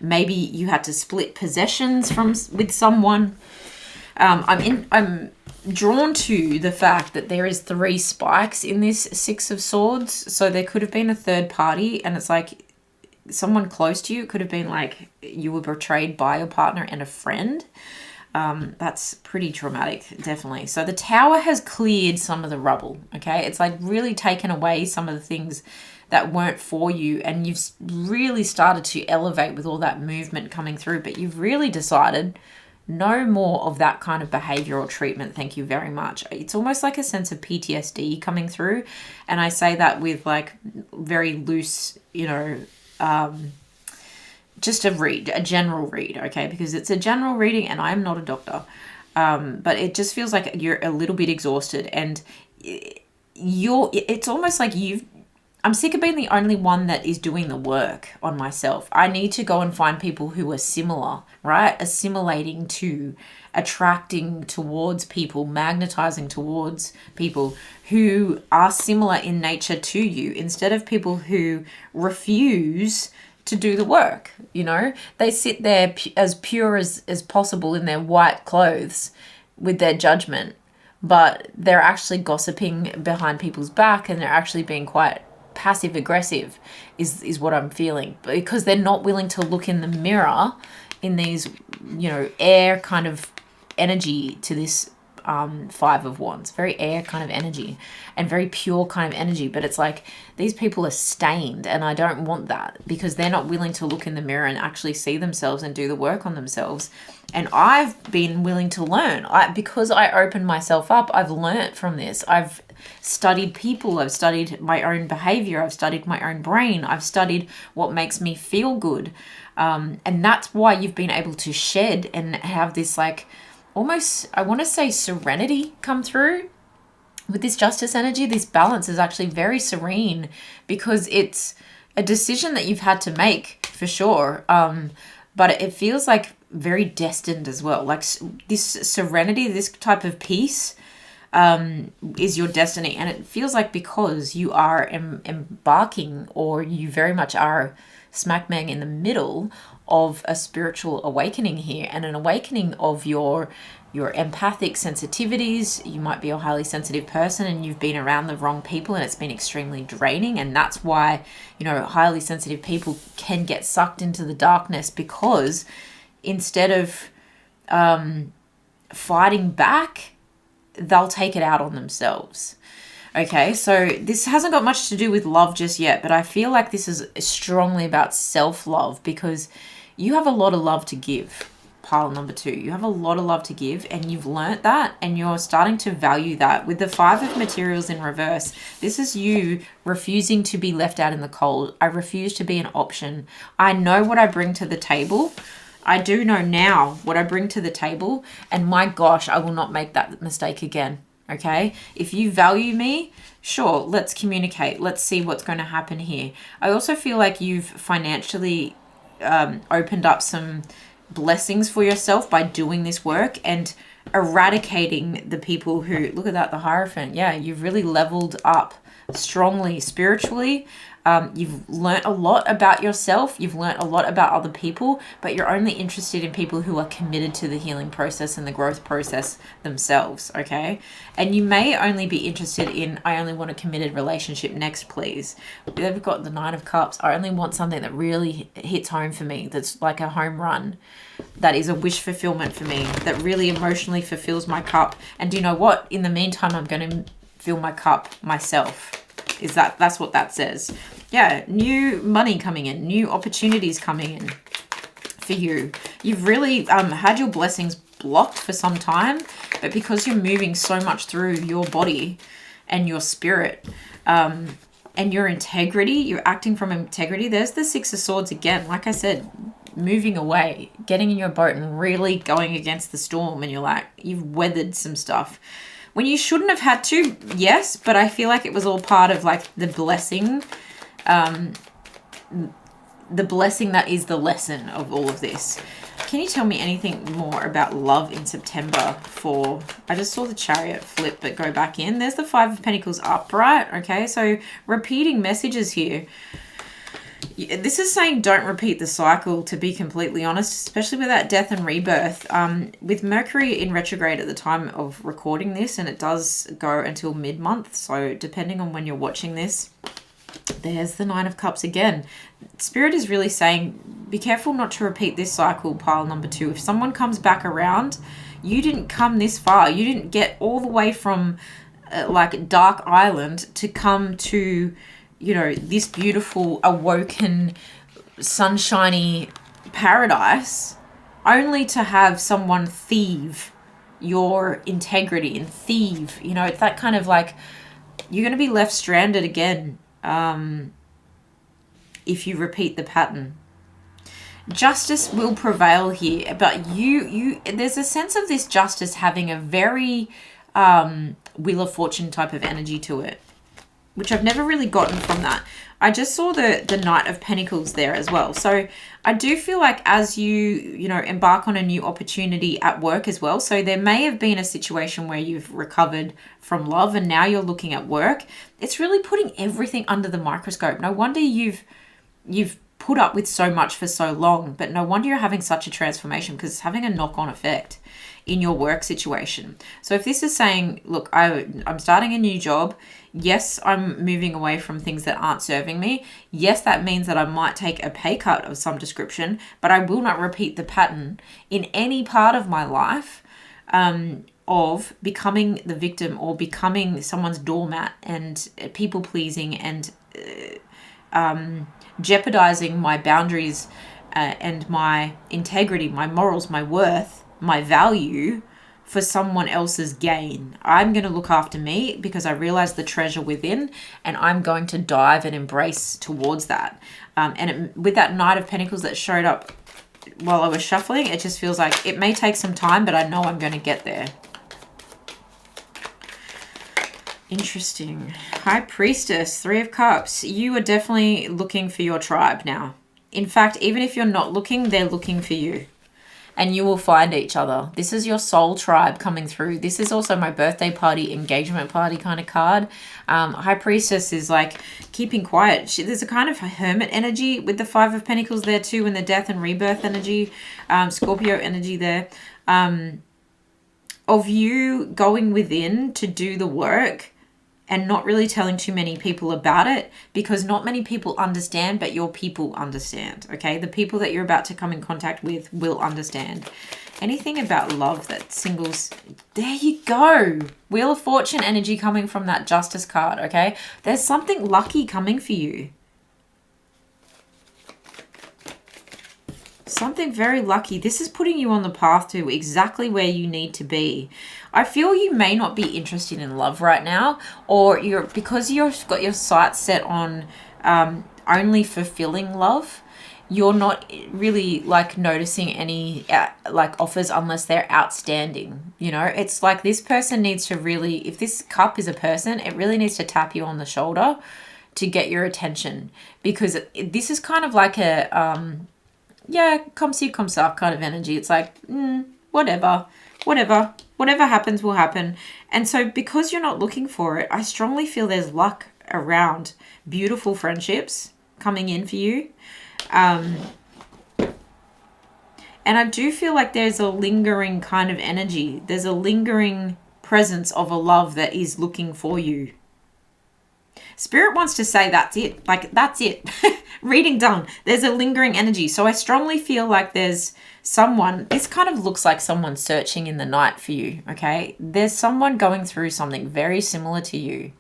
Maybe you had to split possessions with someone. I'm drawn to the fact that there is 3 spikes in this Six of Swords. So there could have been a third party, and it's like someone close to you. It could have been like you were betrayed by your partner and a friend. That's pretty traumatic, definitely. So the Tower has cleared some of the rubble, okay? It's like really taken away some of the things that weren't for you, and you've really started to elevate with all that movement coming through, but you've really decided no more of that kind of behavioral treatment. Thank you very much. It's almost like a sense of PTSD coming through, and I say that with like very loose, you know, just a general read, okay? Because it's a general reading and I'm not a doctor. But it just feels like you're a little bit exhausted, and it's almost like I'm sick of being the only one that is doing the work on myself. I need to go and find people who are similar, right? Assimilating to, attracting towards people, magnetizing towards people who are similar in nature to you, instead of people who refuse to do the work. You know, they sit there as pure as possible in their white clothes with their judgment, but they're actually gossiping behind people's back, and they're actually being quite passive aggressive is what I'm feeling, because they're not willing to look in the mirror in these, you know, air kind of energy to this Five of Wands, very air kind of energy and very pure kind of energy. But it's like these people are stained, and I don't want that, because they're not willing to look in the mirror and actually see themselves and do the work on themselves. And I've been willing to learn. Because I opened myself up, I've learned from this. I've studied people, I've studied my own behavior, I've studied my own brain, I've studied what makes me feel good. And that's why you've been able to shed and have this like almost, I want to say, serenity come through with this Justice energy. This balance is actually very serene, because it's a decision that you've had to make for sure. But it feels like very destined as well. Like this serenity, this type of peace is your destiny. And it feels like because you are embarking, or you very much are smack bang in the middle of a spiritual awakening here, and an awakening of your empathic sensitivities. You might be a highly sensitive person, and you've been around the wrong people, and it's been extremely draining. And that's why, you know, highly sensitive people can get sucked into the darkness, because instead of fighting back, they'll take it out on themselves. Okay, so this hasn't got much to do with love just yet, but I feel like this is strongly about self-love, because you have a lot of love to give. Pile number 2, you have a lot of love to give, and you've learnt that, and you're starting to value that. With the 5 of Materials in reverse, this is you refusing to be left out in the cold. I refuse to be an option. I know what I bring to the table. I do know now what I bring to the table, and my gosh, I will not make that mistake again. Okay, if you value me, sure, let's communicate. Let's see what's going to happen here. I also feel like you've financially opened up some blessings for yourself by doing this work and eradicating the people who, look at that, the Hierophant. Yeah, you've really leveled up strongly spiritually. You've learnt a lot about yourself. You've learnt a lot about other people, but you're only interested in people who are committed to the healing process and the growth process themselves, okay? And you may only be interested in, I only want a committed relationship next, please. They've got the 9 of Cups. I only want something that really hits home for me, that's like a home run, that is a wish fulfillment for me, that really emotionally fulfills my cup. And do you know what? In the meantime, I'm going to fill my cup myself. That's what that says. Yeah, new money coming in, new opportunities coming in for you. You've really had your blessings blocked for some time, but because you're moving so much through your body and your spirit and your integrity, you're acting from integrity. There's the Six of Swords again. Like I said, moving away, getting in your boat and really going against the storm, and you're like, you've weathered some stuff when you shouldn't have had to, yes, but I feel like it was all part of like the blessing that is the lesson of all of this. Can you tell me anything more about love in September for, I just saw the Chariot flip but go back in. There's the Five of Pentacles upright, okay? So repeating messages here. This is saying don't repeat the cycle, to be completely honest, especially with that death and rebirth. With Mercury in retrograde at the time of recording this, and it does go until mid-month, so depending on when you're watching this, there's the Nine of Cups again. Spirit is really saying, be careful not to repeat this cycle, pile number 2. If someone comes back around, you didn't come this far. You didn't get all the way from like Dark Island to come to, you know, this beautiful, awoken, sunshiny paradise, only to have someone thieve your integrity and thieve, you know, it's that kind of like, you're going to be left stranded again if you repeat the pattern. Justice will prevail here, but there's a sense of this justice having a very Wheel of Fortune type of energy to it, which I've never really gotten from that. I just saw the Knight of Pentacles there as well. So I do feel like as you know, embark on a new opportunity at work as well. So there may have been a situation where you've recovered from love and now you're looking at work. It's really putting everything under the microscope. No wonder you've put up with so much for so long, but no wonder you're having such a transformation, because it's having a knock-on effect in your work situation. So if this is saying, look, I'm starting a new job. Yes, I'm moving away from things that aren't serving me. Yes, that means that I might take a pay cut of some description, but I will not repeat the pattern in any part of my life of becoming the victim or becoming someone's doormat and people pleasing and jeopardizing my boundaries and my integrity, my morals, my worth, my value for someone else's gain. I'm going to look after me because I realize the treasure within, and I'm going to dive and embrace towards that. With that Knight of Pentacles that showed up while I was shuffling, it just feels like it may take some time, but I know I'm going to get there. Interesting. High Priestess, Three of Cups. You are definitely looking for your tribe now. In fact, even if you're not looking, they're looking for you. And you will find each other. This is your soul tribe coming through. This is also my birthday party, engagement party kind of card. High Priestess is like keeping quiet. There's a kind of hermit energy with the Five of Pentacles there too, and the death and rebirth energy, Scorpio energy there. Of you going within to do the work and not really telling too many people about it, because not many people understand, but your people understand, okay? The people that you're about to come in contact with will understand. Anything about love that singles, there you go. Wheel of Fortune energy coming from that Justice card, okay? There's something lucky coming for you. Something very lucky. This is putting you on the path to exactly where you need to be. I feel you may not be interested in love right now, or because you've got your sights set on only fulfilling love, you're not really like noticing any like offers unless they're outstanding. You know, it's like this person needs to really, if this cup is a person, it really needs to tap you on the shoulder to get your attention, because this is kind of like a yeah, come see, come suck kind of energy. It's like, whatever happens will happen. And so because you're not looking for it, I strongly feel there's luck around beautiful friendships coming in for you. And I do feel like there's a lingering kind of energy. There's a lingering presence of a love that is looking for you. Spirit wants to say that's it. Like, that's it. Reading done. There's a lingering energy. So I strongly feel like there's someone, this kind of looks like someone searching in the night for you, okay? There's someone going through something very similar to you.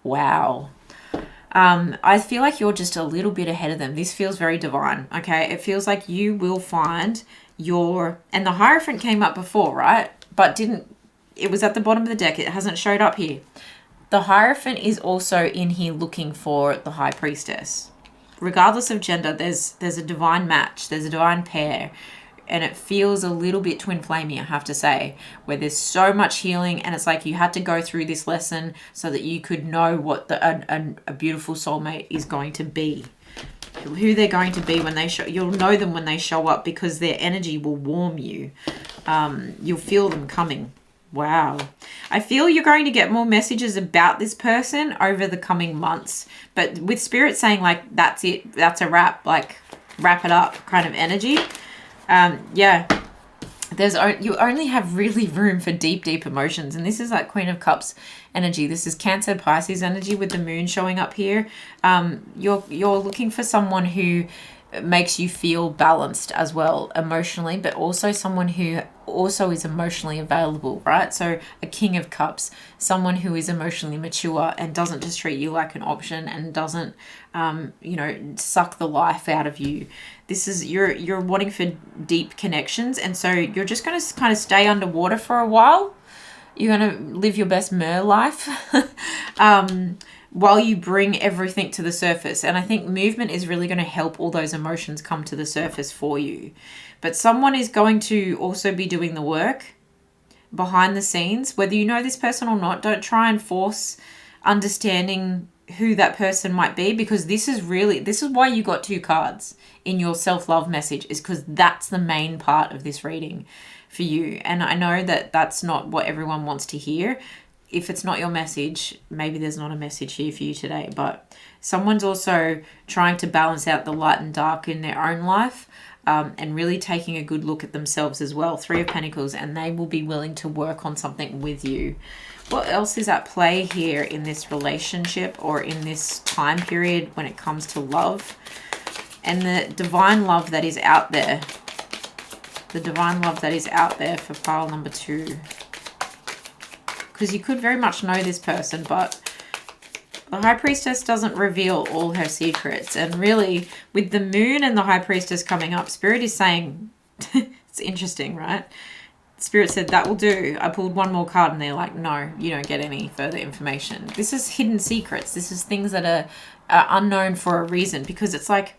Wow. I feel like you're just a little bit ahead of them. This feels very divine, okay? It feels like you will find your... And the Hierophant came up before, right? But didn't... It was at the bottom of the deck. It hasn't showed up here. The Hierophant is also in here looking for the High Priestess. Regardless of gender, there's a divine match. There's a divine pair. And it feels a little bit twin flamey, I have to say, where there's so much healing, and it's like you had to go through this lesson so that you could know what a beautiful soulmate is going to be, who they're going to be when they show. You'll know them when they show up because their energy will warm you. You'll feel them coming. Wow. I feel you're going to get more messages about this person over the coming months, but with Spirit saying like, that's it, that's a wrap, like wrap it up kind of energy. Yeah, you only have really room for deep emotions, and this is like Queen of Cups energy. This is Cancer Pisces energy with the moon showing up here. You're looking for someone who makes you feel balanced as well emotionally, but also someone who also is emotionally available, right? So a King of Cups, someone who is emotionally mature and doesn't just treat you like an option and doesn't suck the life out of you. This is you're wanting for deep connections, and so you're just going to kind of stay underwater for a while. You're going to live your best mer life while you bring everything to the surface. And I think movement is really going to help all those emotions come to the surface for you. But someone is going to also be doing the work behind the scenes. Whether you know this person or not, don't try and force understanding who that person might be, because this is why you got 2 cards in your self-love message, is because that's the main part of this reading for you. And I know that that's not what everyone wants to hear. If it's not your message, maybe there's not a message here for you today, but someone's also trying to balance out the light and dark in their own life, and really taking a good look at themselves as well. 3 of Pentacles, and they will be willing to work on something with you. What else is at play here in this relationship or in this time period when it comes to love? And the divine love that is out there. The divine love that is out there for pile number 2. Because you could very much know this person, but the High Priestess doesn't reveal all her secrets. And really, with the Moon and the High Priestess coming up, Spirit is saying, it's interesting, right? Spirit said, that will do. I pulled one more card and they're like, no, you don't get any further information. This is hidden secrets. This is things that are unknown for a reason, because it's like,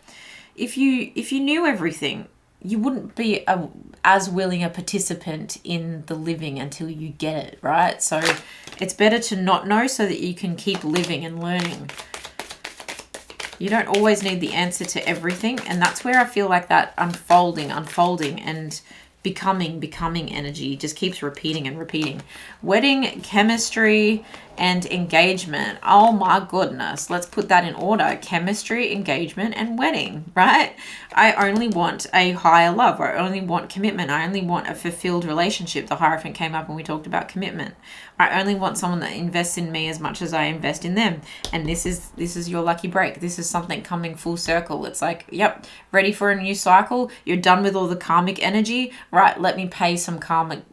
if you knew everything, you wouldn't be as willing a participant in the living until you get it, right? So it's better to not know so that you can keep living and learning. You don't always need the answer to everything, and that's where I feel like that unfolding and becoming energy just keeps repeating and repeating. Wedding, chemistry, and engagement. Oh my goodness. Let's put that in order. Chemistry, engagement, and wedding, right? I only want a higher love. I only want commitment. I only want a fulfilled relationship. The Hierophant came up when we talked about commitment. I only want someone that invests in me as much as I invest in them. And this is your lucky break. This is something coming full circle. It's like, yep, ready for a new cycle. You're done with all the karmic energy. Right, let me pay some karma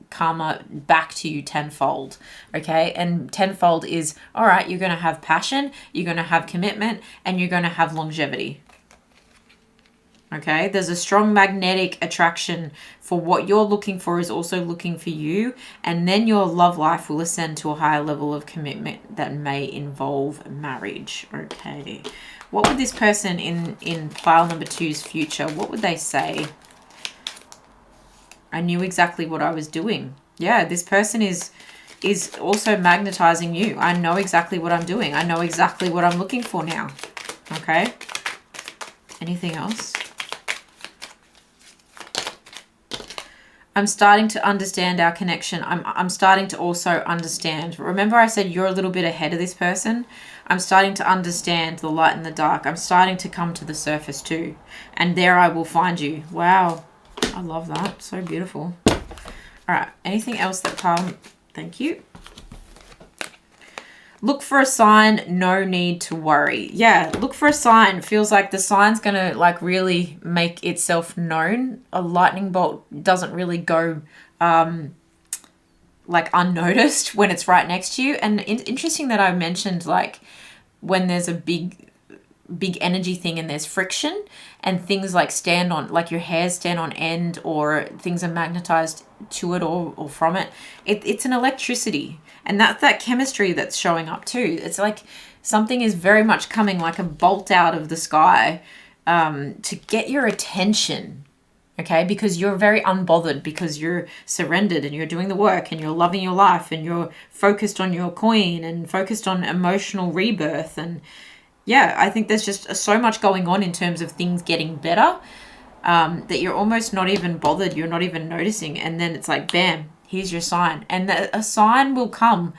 back to you tenfold. Okay, and tenfold is, all right, you're going to have passion, you're going to have commitment, and you're going to have longevity. Okay, there's a strong magnetic attraction for what you're looking for is also looking for you, and then your love life will ascend to a higher level of commitment that may involve marriage. Okay, what would this person in pile number 2's future, what would they say? I knew exactly what I was doing. Yeah, this person is also magnetizing you. I know exactly what I'm doing. I know exactly what I'm looking for now. Okay. Anything else? I'm starting to understand our connection. I'm starting to also understand. Remember I said you're a little bit ahead of this person? I'm starting to understand the light and the dark. I'm starting to come to the surface too. And there I will find you. Wow. I love that. So beautiful. All right. Anything else that Pyle? Thank you. Look for a sign. No need to worry. Yeah. Look for a sign. Feels like the sign's going to like really make itself known. A lightning bolt doesn't really go like unnoticed when it's right next to you. And interesting that I mentioned like when there's a big energy thing and there's friction and things like stand on, like your hairs stand on end or things are magnetized to it or from it. It's an electricity, and that's that chemistry that's showing up too. It's like something is very much coming like a bolt out of the sky to get your attention. Okay, because you're very unbothered, because you're surrendered and you're doing the work and you're loving your life and you're focused on your coin and focused on emotional rebirth. And yeah, I think there's just so much going on in terms of things getting better that you're almost not even bothered. You're not even noticing. And then it's like, bam, here's your sign. And a sign will come.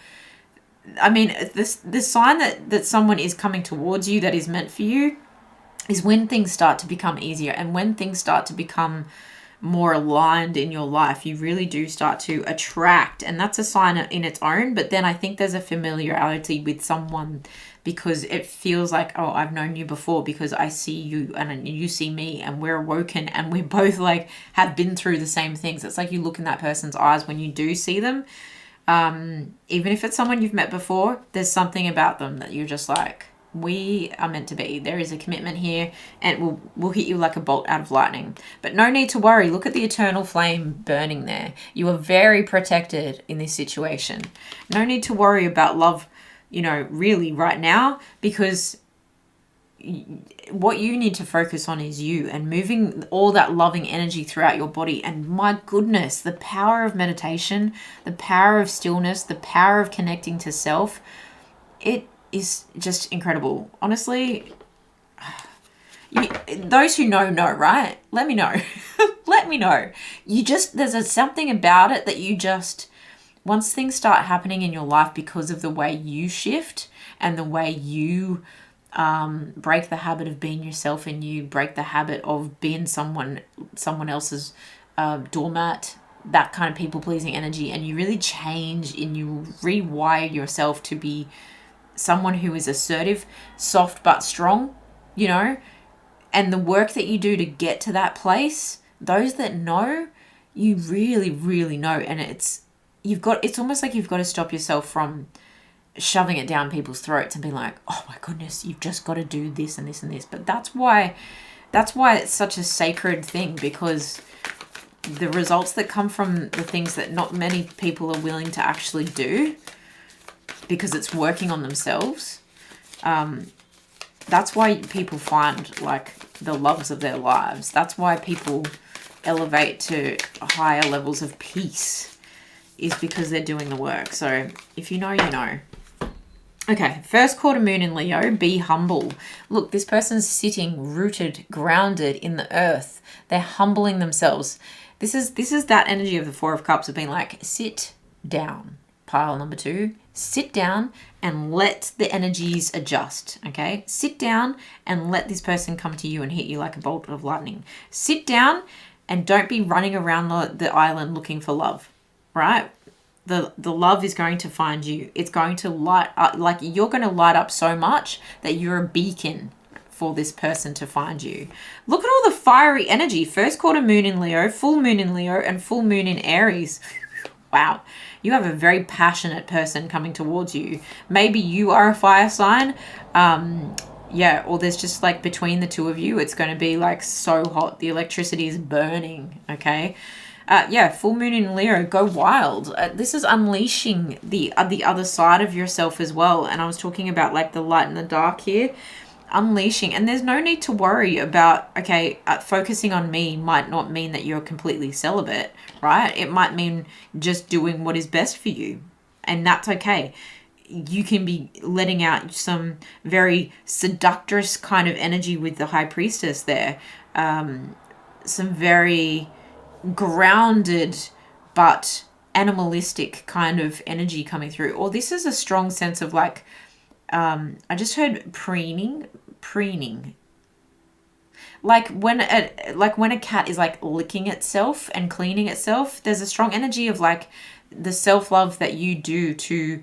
I mean, the sign that someone is coming towards you that is meant for you is when things start to become easier and when things start to become more aligned in your life. You really do start to attract, and that's a sign in its own. But then I think there's a familiarity with someone because it feels like, oh, I've known you before because I see you and you see me and we're awoken and we both like have been through the same things. It's like you look in that person's eyes when you do see them. Even if it's someone you've met before, there's something about them that you're just like, we are meant to be. There is a commitment here, and we'll hit you like a bolt out of lightning. But no need to worry. Look at the eternal flame burning there. You are very protected in this situation. No need to worry about love, really right now, because what you need to focus on is you and moving all that loving energy throughout your body. And my goodness, the power of meditation, the power of stillness, the power of connecting to self, it is just incredible. Honestly, those who know, right? Let me know. Let me know. There's something about it that you just, once things start happening in your life because of the way you shift and the way you break the habit of being yourself and you break the habit of being someone else's doormat, that kind of people-pleasing energy, and you really change and you rewire yourself to be someone who is assertive, soft but strong, and the work that you do to get to that place, those that know, you really, really know. And it's almost like you've got to stop yourself from shoving it down people's throats and being like, oh my goodness, you've just got to do this and this and this. But that's why it's such a sacred thing, because the results that come from the things that not many people are willing to actually do, because it's working on themselves. That's why people find like the loves of their lives. That's why people elevate to higher levels of peace, is because they're doing the work. So if you know, you know. Okay, first quarter moon in Leo, be humble. Look, this person's sitting rooted, grounded in the earth. They're humbling themselves. This is that energy of the Four of Cups of being like, sit down. Pile number 2, sit down and let the energies adjust, okay? Sit down and let this person come to you and hit you like a bolt of lightning. Sit down and don't be running around the island looking for love, right? The love is going to find you. It's going to light up, like you're going to light up so much that you're a beacon for this person to find you. Look at all the fiery energy. First quarter moon in Leo, full moon in Leo, and full moon in Aries. Wow. You have a very passionate person coming towards you. Maybe you are a fire sign. Or there's just like between the two of you, it's going to be like so hot. The electricity is burning, okay? Full moon in Leo, go wild. This is unleashing the other side of yourself as well. And I was talking about like the light and the dark here. Unleashing, and there's no need to worry about, focusing on me might not mean that you're completely celibate, right? It might mean just doing what is best for you, and that's okay. You can be letting out some very seductress kind of energy with the High Priestess there, some very grounded but animalistic kind of energy coming through. Or this is a strong sense of like, I just heard preening. Like when a cat is like licking itself and cleaning itself, there's a strong energy of like the self-love that you do to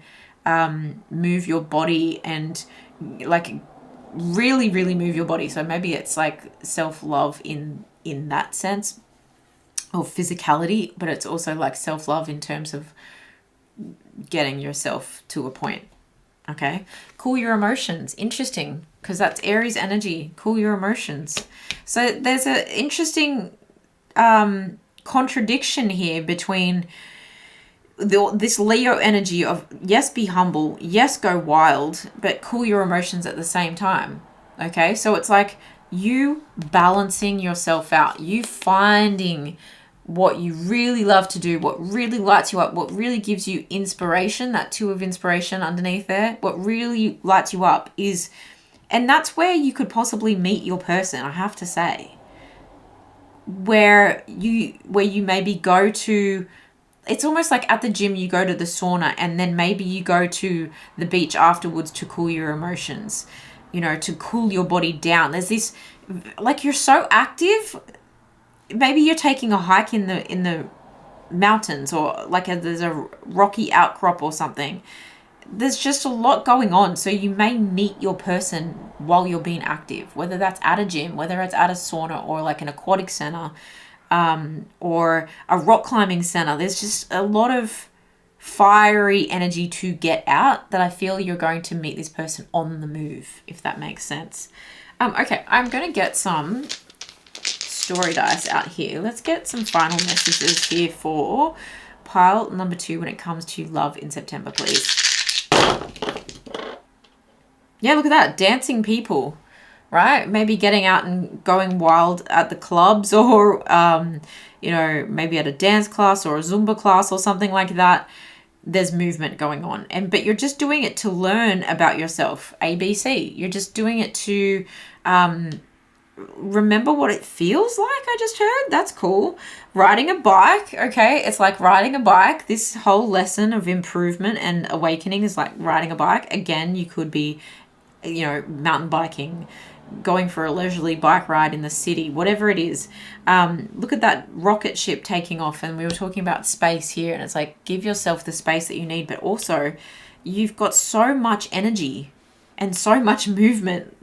move your body and like really, really move your body. So maybe it's like self-love in that sense of physicality, but it's also like self-love in terms of getting yourself to a point. Okay. Cool your emotions. Interesting, because that's Aries energy. Cool your emotions. So there's an interesting contradiction here between this Leo energy of, yes, be humble, yes, go wild, but cool your emotions at the same time. Okay, so it's like you balancing yourself out, you finding what you really love to do, what really lights you up, what really gives you inspiration, that 2 of inspiration underneath there, what really lights you up is, and that's where you could possibly meet your person, I have to say, where you maybe go to, it's almost like at the gym you go to the sauna and then maybe you go to the beach afterwards to cool your emotions, you know, to cool your body down. There's this, like, you're so active, maybe you're taking a hike in the mountains, or like there's a rocky outcrop or something. There's just a lot going on, so you may meet your person while you're being active, whether that's at a gym, whether it's at a sauna, or like an aquatic center, or a rock climbing center. There's just a lot of fiery energy to get out that I feel you're going to meet this person on the move, if that makes sense. Okay, I'm going to get some story dice out here. Let's get some final messages here for pile number 2 when it comes to love in September, please. Yeah, look at that. Dancing people, right? Maybe getting out and going wild at the clubs, or, you know, maybe at a dance class or a Zumba class or something like that. There's movement going on, but you're just doing it to learn about yourself. ABC. You're just doing it to remember what it feels like. I just heard. That's cool. Riding a bike. Okay, it's like riding a bike. This whole lesson of improvement and awakening is like riding a bike. Again, you could be, you know, mountain biking, going for a leisurely bike ride in the city, whatever it is. Look at that rocket ship taking off, and we were talking about space here, and it's like, give yourself the space that you need, but also you've got so much energy and so much movement.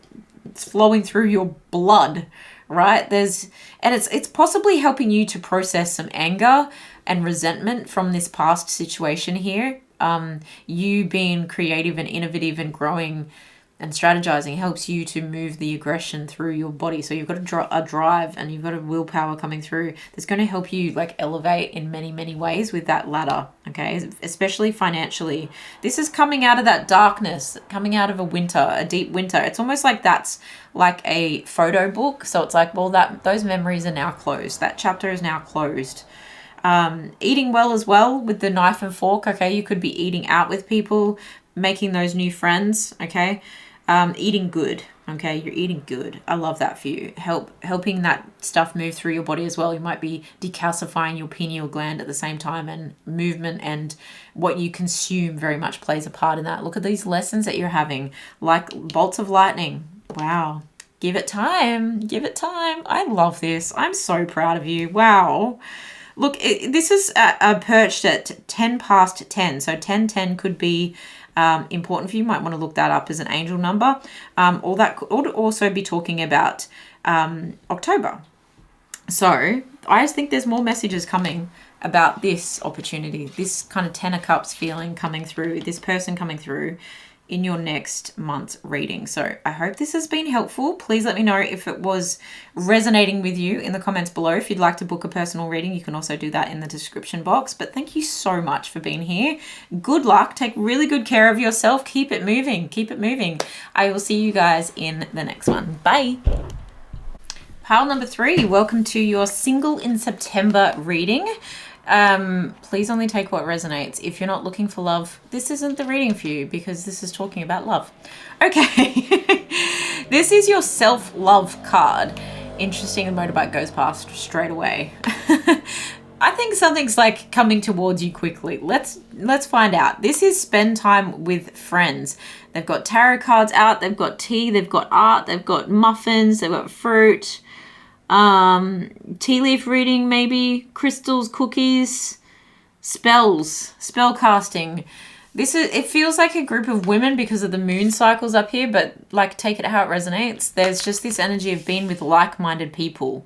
It's flowing through your blood, right? It's possibly helping you to process some anger and resentment from this past situation here. You being creative and innovative and growing and strategizing helps you to move the aggression through your body. So you've got a drive and you've got a willpower coming through that's going to help you like elevate in many, many ways with that ladder, okay? Especially financially. This is coming out of that darkness, coming out of a winter, a deep winter. It's almost like that's like a photo book. So it's like, well, those memories are now closed. That chapter is now closed. Eating well as well with the knife and fork, okay? You could be eating out with people, making those new friends, okay? Eating good, okay? You're eating good. I love that for you. Helping that stuff move through your body as well. You might be decalcifying your pineal gland at the same time, and movement and what you consume very much plays a part in that. Look at these lessons that you're having, like bolts of lightning. Wow. Give it time. Give it time. I love this. I'm so proud of you. Wow. Look, this is perched at 10 past 10. So 10:10 could be important for you. You might want to look that up as an angel number. Or that could also be talking about October. So I just think there's more messages coming about this opportunity, this kind of 10 of cups feeling coming through, this person coming through in your next month's reading. So I hope this has been helpful. Please let me know if it was resonating with you in the comments below. If you'd like to book a personal reading, you can also do that in the description box. But thank you so much for being here. Good luck. Take really good care of yourself. Keep it moving. Keep it moving. I will see you guys in the next one. Bye. Pile number 3, welcome to your single in September reading. Please only take what resonates. If you're not looking for love, this isn't the reading for you, because this is talking about love. Okay. This is your self-love card. Interesting, the motorbike goes past straight away. I think something's like coming towards you quickly. Let's find out. This is spend time with friends. They've got tarot cards out, they've got tea, they've got art, they've got muffins, they've got fruit. Tea leaf reading, maybe crystals, cookies, spells, spell casting. It feels like a group of women because of the moon cycles up here, but like, take it how it resonates. There's just this energy of being with like-minded people.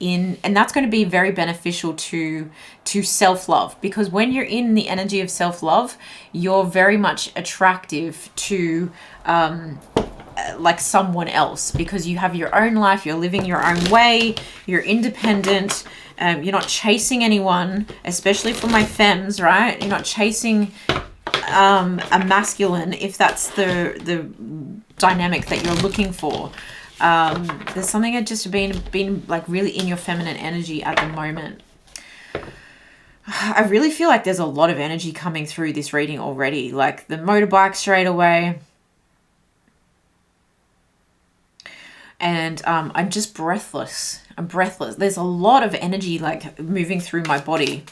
and that's going to be very beneficial to self-love, because when you're in the energy of self-love, you're very much attractive to like someone else, because you have your own life, you're living your own way, you're independent, you're not chasing anyone, especially for my femmes, right? You're not chasing a masculine, if that's the dynamic that you're looking for. There's something that just been like really in your feminine energy at the moment. I really feel like there's a lot of energy coming through this reading already, like the motorbike straight away. And I'm just breathless. I'm breathless. There's a lot of energy like moving through my body.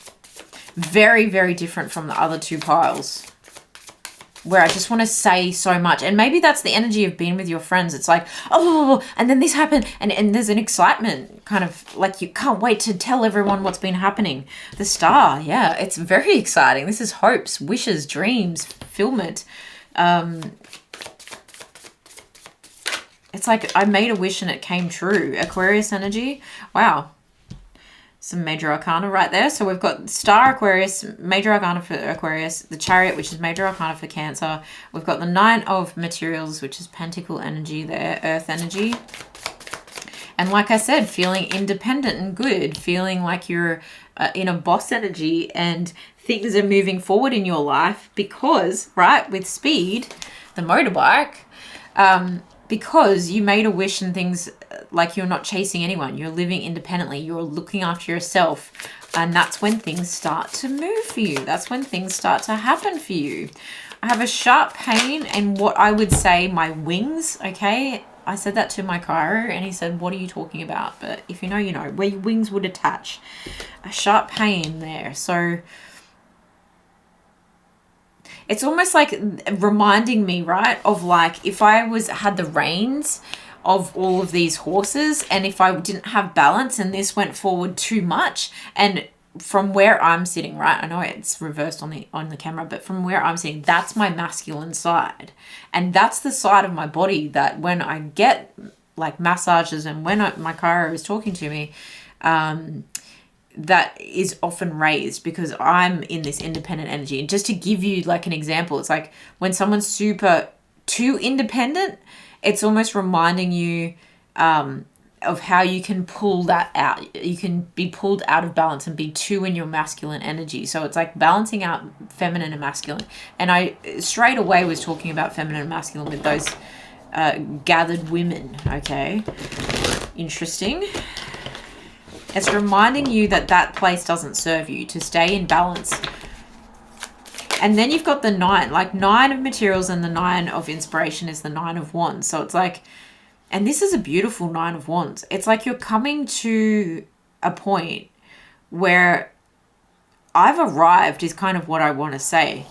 Very, very different from the other two piles, where I just want to say so much. And maybe that's the energy of being with your friends. It's like, oh, and then this happened. And there's an excitement, kind of like you can't wait to tell everyone what's been happening. The star, yeah, it's very exciting. This is hopes, wishes, dreams, fulfillment. It's like I made a wish and it came true. Aquarius energy. Wow. Some major arcana right there. So we've got Star Aquarius, major arcana for Aquarius, the Chariot, which is major arcana for Cancer. We've got the Nine of Materials, which is Pentacle energy there, Earth energy. And like I said, feeling independent and good, feeling like you're in a boss energy and things are moving forward in your life because, right, with speed, the motorbike, because you made a wish and things, like you're not chasing anyone, you're living independently, you're looking after yourself, and that's when things start to move for you. That's when things start to happen for you. I have a sharp pain in what I would say my wings, okay? I said that to my chiro and he said, what are you talking about? But if you know, you know, where your wings would attach. A sharp pain there. So it's almost like reminding me, right, of like if I had the reins of all of these horses, and if I didn't have balance and this went forward too much, and from where I'm sitting, right, I know it's reversed on the camera, but from where I'm sitting, that's my masculine side, and that's the side of my body that when I get like massages and when my chiro is talking to me, that is often raised because I'm in this independent energy. And just to give you like an example, it's like when someone's super too independent, it's almost reminding you of how you can pull that out. You can be pulled out of balance and be too in your masculine energy. So it's like balancing out feminine and masculine. And I straight away was talking about feminine and masculine with those gathered women, okay? Interesting. It's reminding you that that place doesn't serve you, to stay in balance. And then you've got the nine, like Nine of Materials, and the Nine of Inspiration is the Nine of Wands. So it's like, and this is a beautiful Nine of Wands. It's like you're coming to a point where I've arrived is kind of what I want to say.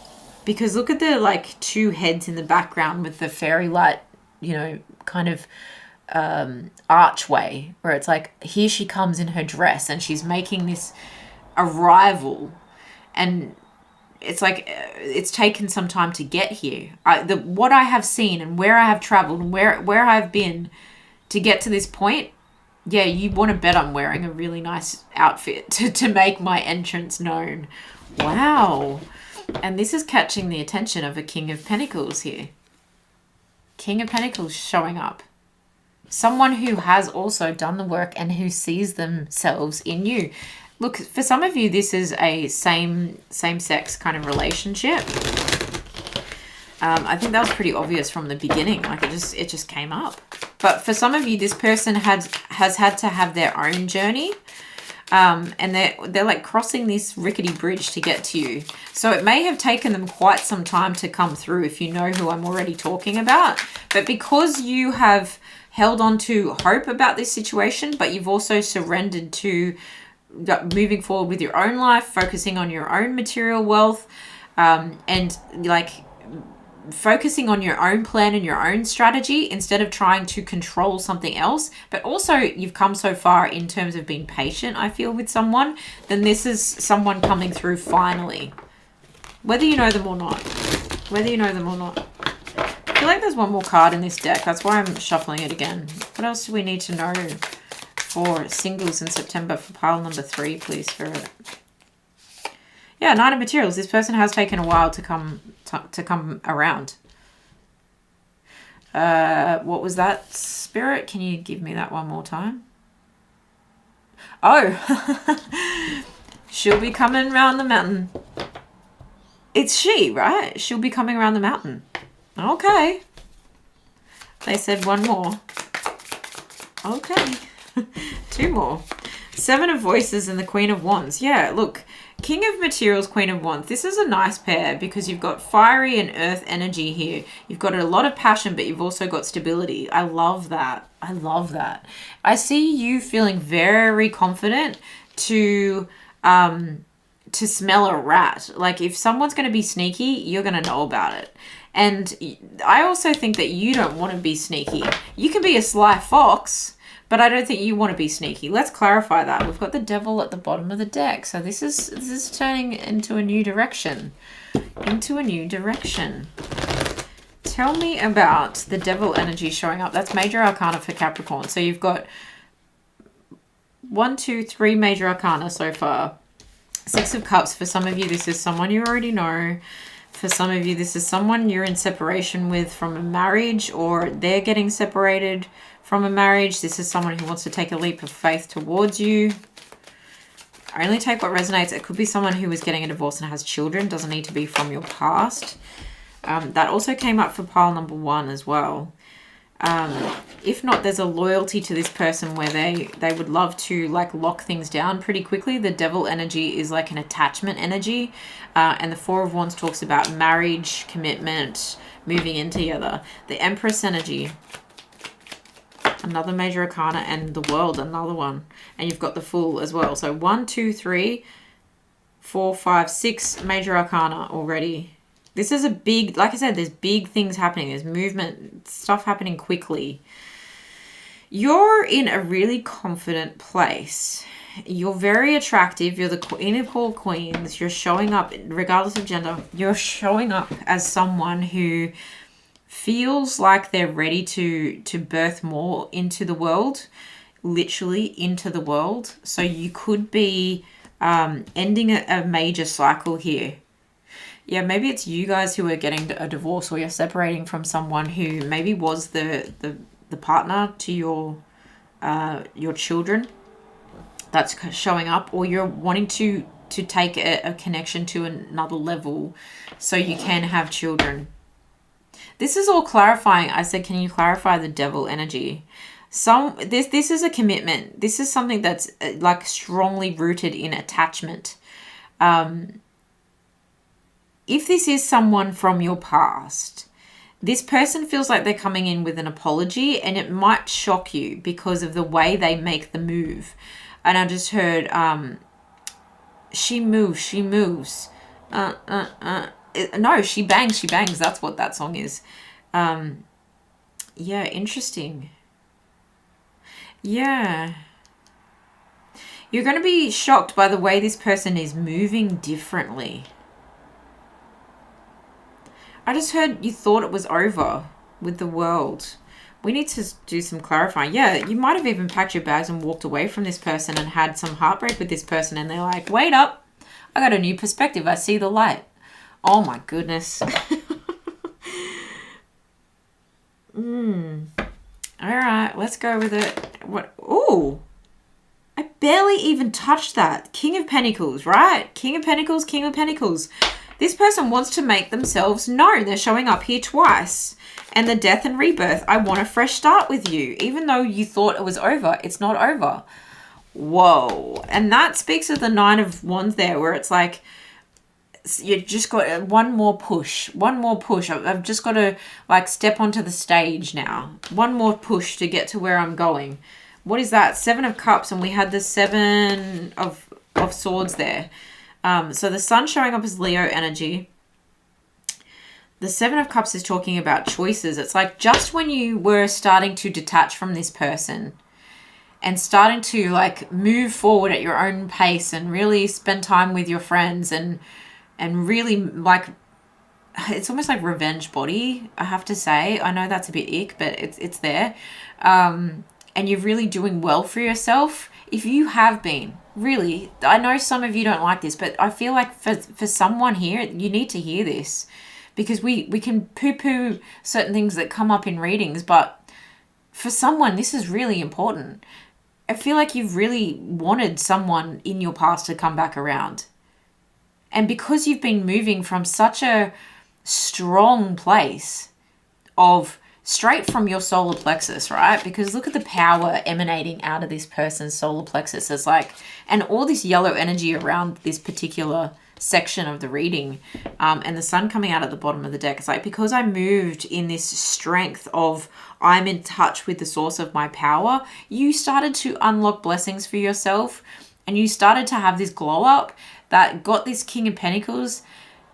Because look at the like two heads in the background with the fairy light, you know, kind of archway, where it's like here she comes in her dress and she's making this arrival, and it's like it's taken some time to get here. What I have seen and where I have traveled and where I've been to get to this point, yeah, you want to bet I'm wearing a really nice outfit to make my entrance known. Wow. And this is catching the attention of a King of Pentacles here. King of Pentacles showing up. Someone who has also done the work and who sees themselves in you. Look, for some of you, this is a same-sex kind of relationship. I think that was pretty obvious from the beginning. Like it just came up. But for some of you, this person has had to have their own journey. And they're like crossing this rickety bridge to get to you. So it may have taken them quite some time to come through, if you know who I'm already talking about. But because you have held on to hope about this situation, but you've also surrendered to moving forward with your own life, focusing on your own material wealth, and like focusing on your own plan and your own strategy instead of trying to control something else. But also you've come so far in terms of being patient, I feel, with someone, then this is someone coming through finally, whether you know them or not. I feel like there's one more card in this deck. That's why I'm shuffling it again. What else do we need to know for singles in September for pile number 3, please, Spirit. Yeah, Knight of Materials. This person has taken a while to come around. What was that, Spirit? Can you give me that one more time? Oh, she'll be coming around the mountain. It's she, right? She'll be coming around the mountain. Okay. They said one more. Okay. 2 more. 7 of Voices and the Queen of Wands. Yeah, look. King of Materials, Queen of Wands. This is a nice pair because you've got fiery and earth energy here. You've got a lot of passion, but you've also got stability. I love that. I love that. I see you feeling very confident to smell a rat. Like if someone's going to be sneaky, you're going to know about it. And I also think that you don't want to be sneaky. You can be a sly fox, but I don't think you want to be sneaky. Let's clarify that. We've got the Devil at the bottom of the deck. So this is turning into a new direction. Into a new direction. Tell me about the Devil energy showing up. That's Major Arcana for Capricorn. So you've got 1, 2, 3 Major Arcana so far. 6 of Cups. For some of you, this is someone you already know. For some of you, this is someone you're in separation with from a marriage, or they're getting separated from a marriage. This is someone who wants to take a leap of faith towards you. Only take what resonates. It could be someone who is getting a divorce and has children. Doesn't need to be from your past. That also came up for pile number 1 as well. If not, there's a loyalty to this person where they would love to like lock things down pretty quickly. The Devil energy is like an attachment energy. And the 4 of Wands talks about marriage, commitment, moving in together. The Empress energy, another Major Arcana, and the World, another one. And you've got the Fool as well. So 1, 2, 3, 4, 5, 6 Major Arcana already. This is a big, like I said, there's big things happening. There's movement, stuff happening quickly. You're in a really confident place. You're very attractive. You're the Queen of all Queens. You're showing up, regardless of gender, you're showing up as someone who feels like they're ready to birth more into the world, literally into the world. So you could be ending a major cycle here. Yeah, maybe it's you guys who are getting a divorce, or you're separating from someone who maybe was the partner to your children. That's showing up, or you're wanting to take a connection to another level so you can have children. This is all clarifying. I said, can you clarify the Devil energy? This is a commitment. This is something that's like strongly rooted in attachment. If this is someone from your past, this person feels like they're coming in with an apology, and it might shock you because of the way they make the move. And I just heard, she moves. No, she bangs. That's what that song is. Yeah, interesting. Yeah. You're going to be shocked by the way this person is moving differently. I just heard you thought it was over with the World. We need to do some clarifying. Yeah, you might have even packed your bags and walked away from this person and had some heartbreak with this person, and they're like, wait up, I got a new perspective. I see the light. Oh my goodness. All right, let's go with it. What? Ooh, I barely even touched that. King of Pentacles, right? King of Pentacles, King of Pentacles. This person wants to make themselves known. They're showing up here twice. And the Death and Rebirth. I want a fresh start with you. Even though you thought it was over, it's not over. Whoa. And that speaks of the 9 of Wands there, where it's like, you just got one more push. One more push. I've just got to like step onto the stage now. One more push to get to where I'm going. What is that? 7 of Cups, and we had the 7 of Swords there. So the Sun showing up as Leo energy. The 7 of Cups is talking about choices. It's like just when you were starting to detach from this person and starting to like move forward at your own pace and really spend time with your friends and really like, it's almost like revenge body, I have to say. I know that's a bit ick, but it's there. and you're really doing well for yourself, if you have been, really, I know some of you don't like this, but I feel like for someone here, you need to hear this, because we can poo-poo certain things that come up in readings, but for someone, this is really important. I feel like you've really wanted someone in your past to come back around. And because you've been moving from such a strong place of straight from your solar plexus, right? Because look at the power emanating out of this person's solar plexus. It's like, and all this yellow energy around this particular section of the reading, and the sun coming out at the bottom of the deck. It's like, because I moved in this strength of I'm in touch with the source of my power, you started to unlock blessings for yourself, and you started to have this glow up that got this King of Pentacles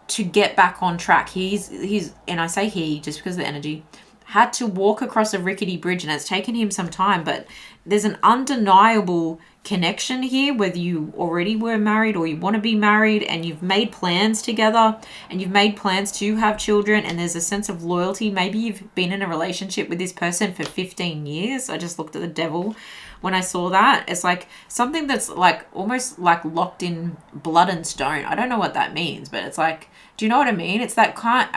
to get back on track. He's and I say he just because of the energy, had to walk across a rickety bridge, and it's taken him some time, but there's an undeniable connection here, whether you already were married or you want to be married, and you've made plans together and you've made plans to have children, and there's a sense of loyalty. Maybe you've been in a relationship with this person for 15 years. I just looked at the devil when I saw that. It's like something that's like almost like locked in blood and stone. I don't know what that means, but it's like, do you know what I mean? It's that kind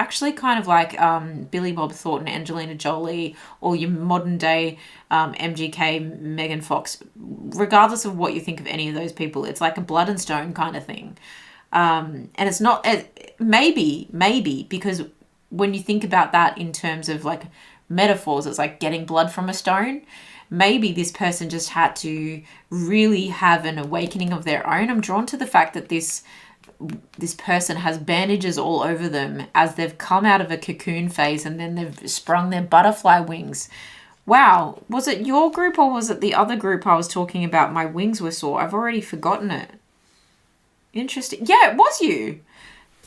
of like Billy Bob Thornton, Angelina Jolie, or your modern day MGK, Megan Fox. Regardless of what you think of any of those people, it's like a blood and stone kind of thing. And it's not, maybe because when you think about that in terms of like metaphors, it's like getting blood from a stone. Maybe this person just had to really have an awakening of their own. I'm drawn to the fact that this person has bandages all over them as they've come out of a cocoon phase, and then they've sprung their butterfly wings. Wow. Was it your group or was it the other group I was talking about? My wings were sore. I've already forgotten it. Interesting. Yeah, it was you.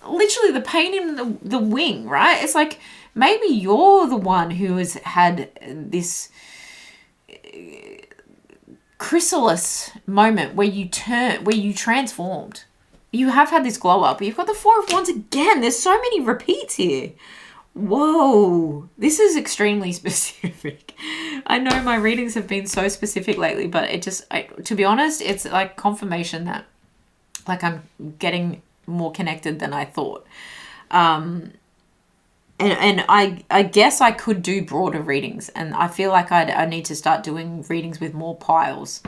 Literally the pain in the wing, right? It's like maybe you're the one who has had this chrysalis moment where you transformed. You have had this glow up. You've got the Four of Wands again. There's so many repeats here. Whoa. This is extremely specific. I know my readings have been so specific lately, but to be honest, it's like confirmation that like I'm getting more connected than I thought. And I guess I could do broader readings, and I feel like I need to start doing readings with more piles,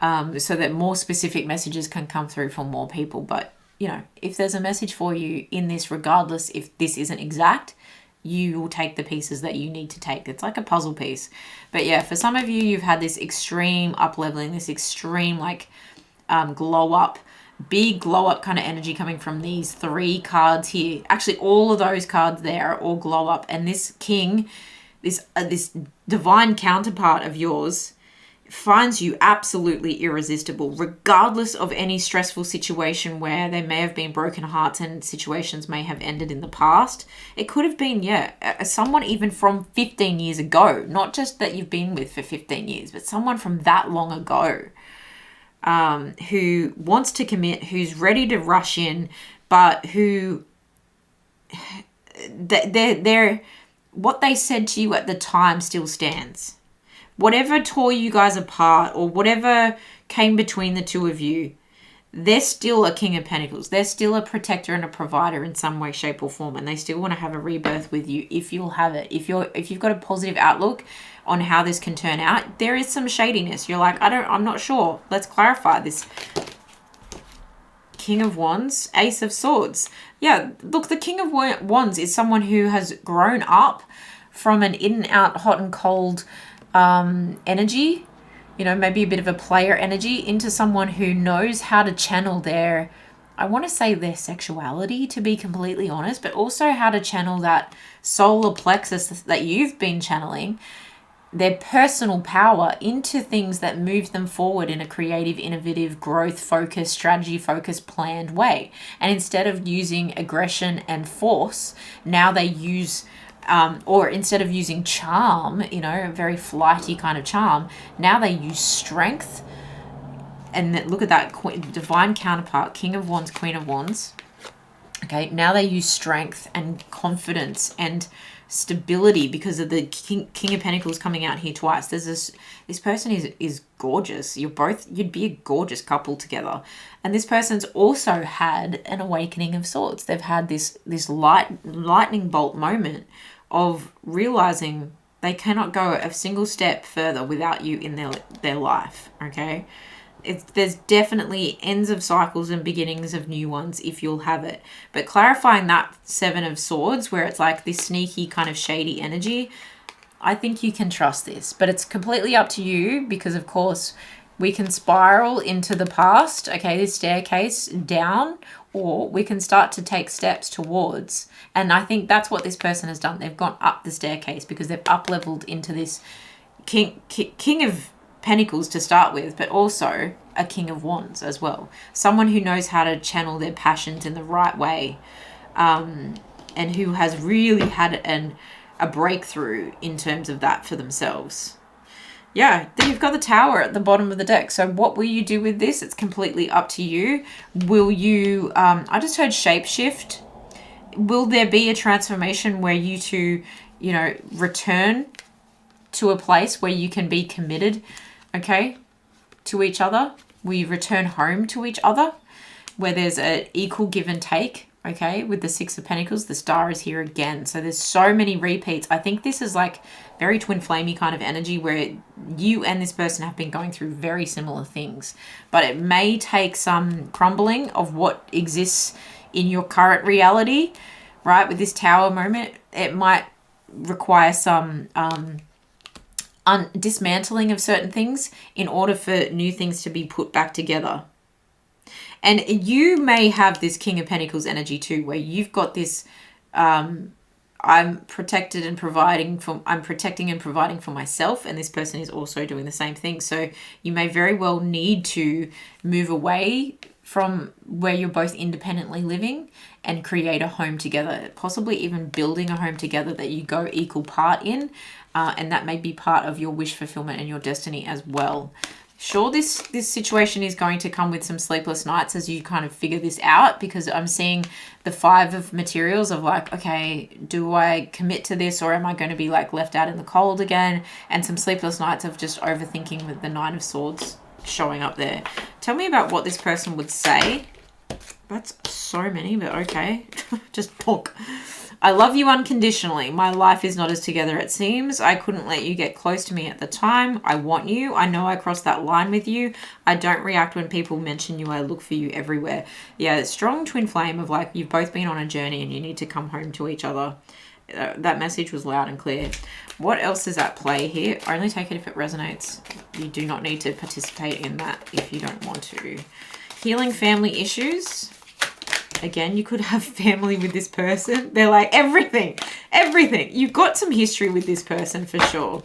so that more specific messages can come through from more people. But, you know, if there's a message for you in this, regardless if this isn't exact, you will take the pieces that you need to take. It's like a puzzle piece. But yeah, for some of you, you've had this extreme up-leveling, this extreme like glow up, big glow up kind of energy coming from these three cards here. Actually, all of those cards there are all glow up, and this king, this divine counterpart of yours, finds you absolutely irresistible, regardless of any stressful situation where there may have been broken hearts and situations may have ended in the past. It could have been, someone even from 15 years ago, not just that you've been with for 15 years, but someone from that long ago. Who wants to commit, who's ready to rush in, but who they're what they said to you at the time still stands. Whatever tore you guys apart or whatever came between the two of you, they're still a King of Pentacles. They're still a protector and a provider in some way, shape, or form, and they still want to have a rebirth with you if you'll have it. If you've got a positive outlook on how this can turn out, there is some shadiness. You're like, I'm not sure. Let's clarify this. King of Wands, Ace of Swords. Yeah, look, the King of Wands is someone who has grown up from an in and out, hot and cold energy, you know, maybe a bit of a player energy, into someone who knows how to channel their, I want to say their sexuality, to be completely honest, but also how to channel that solar plexus that you've been channeling, their personal power into things that move them forward in a creative, innovative, growth-focused, strategy-focused, planned way. And instead of using aggression and force, now they use or instead of using charm, you know, a very flighty kind of charm, now they use strength. And look at that divine counterpart, King of Wands, Queen of Wands. Okay, now they use strength and confidence and stability because of the King of Pentacles coming out here twice. There's this person is gorgeous. You'd be a gorgeous couple together. And this person's also had an awakening of sorts. They've had this lightning bolt moment of realizing they cannot go a single step further without you in their life, okay? There's definitely ends of cycles and beginnings of new ones if you'll have it. But clarifying that Seven of Swords, where it's like this sneaky kind of shady energy, I think you can trust this. But it's completely up to you because, of course, we can spiral into the past, okay, this staircase down, or we can start to take steps towards. And I think that's what this person has done. They've gone up the staircase because they've up-leveled into this king of Pentacles to start with, but also a King of Wands as well. Someone who knows how to channel their passions in the right way, and who has really had a breakthrough in terms of that for themselves. Yeah, then you've got the Tower at the bottom of the deck. So what will you do with this? It's completely up to you. Will you, I just heard shapeshift. Will there be a transformation where you two, return to a place where you can be committed, okay, to each other? Will you return home to each other where there's an equal give and take? Okay, with the Six of Pentacles, the Star is here again. So there's so many repeats. I think this is like very twin flamey kind of energy where you and this person have been going through very similar things. But it may take some crumbling of what exists in your current reality, right? With this Tower moment, it might require some dismantling of certain things in order for new things to be put back together. And you may have this King of Pentacles energy too, where you've got this, I'm protecting and providing for myself, and this person is also doing the same thing. So you may very well need to move away from where you're both independently living and create a home together, possibly even building a home together that you go equal part in, and that may be part of your wish fulfillment and your destiny as well. Sure, this situation is going to come with some sleepless nights as you kind of figure this out, because I'm seeing the Five of Materials of like, okay, do I commit to this or am I going to be like left out in the cold again? And some sleepless nights of just overthinking with the Nine of Swords showing up there. Tell me about what this person would say. That's so many, but okay. Just bonk. I love you unconditionally. My life is not as together it seems. I couldn't let you get close to me at the time. I want you. I know I crossed that line with you. I don't react when people mention you. I look for you everywhere. Yeah, strong twin flame of like you've both been on a journey and you need to come home to each other. That message was loud and clear. What else is at play here? Only take it if it resonates. You do not need to participate in that if you don't want to. Healing family issues. Again, you could have family with this person. They're like everything. You've got some history with this person for sure.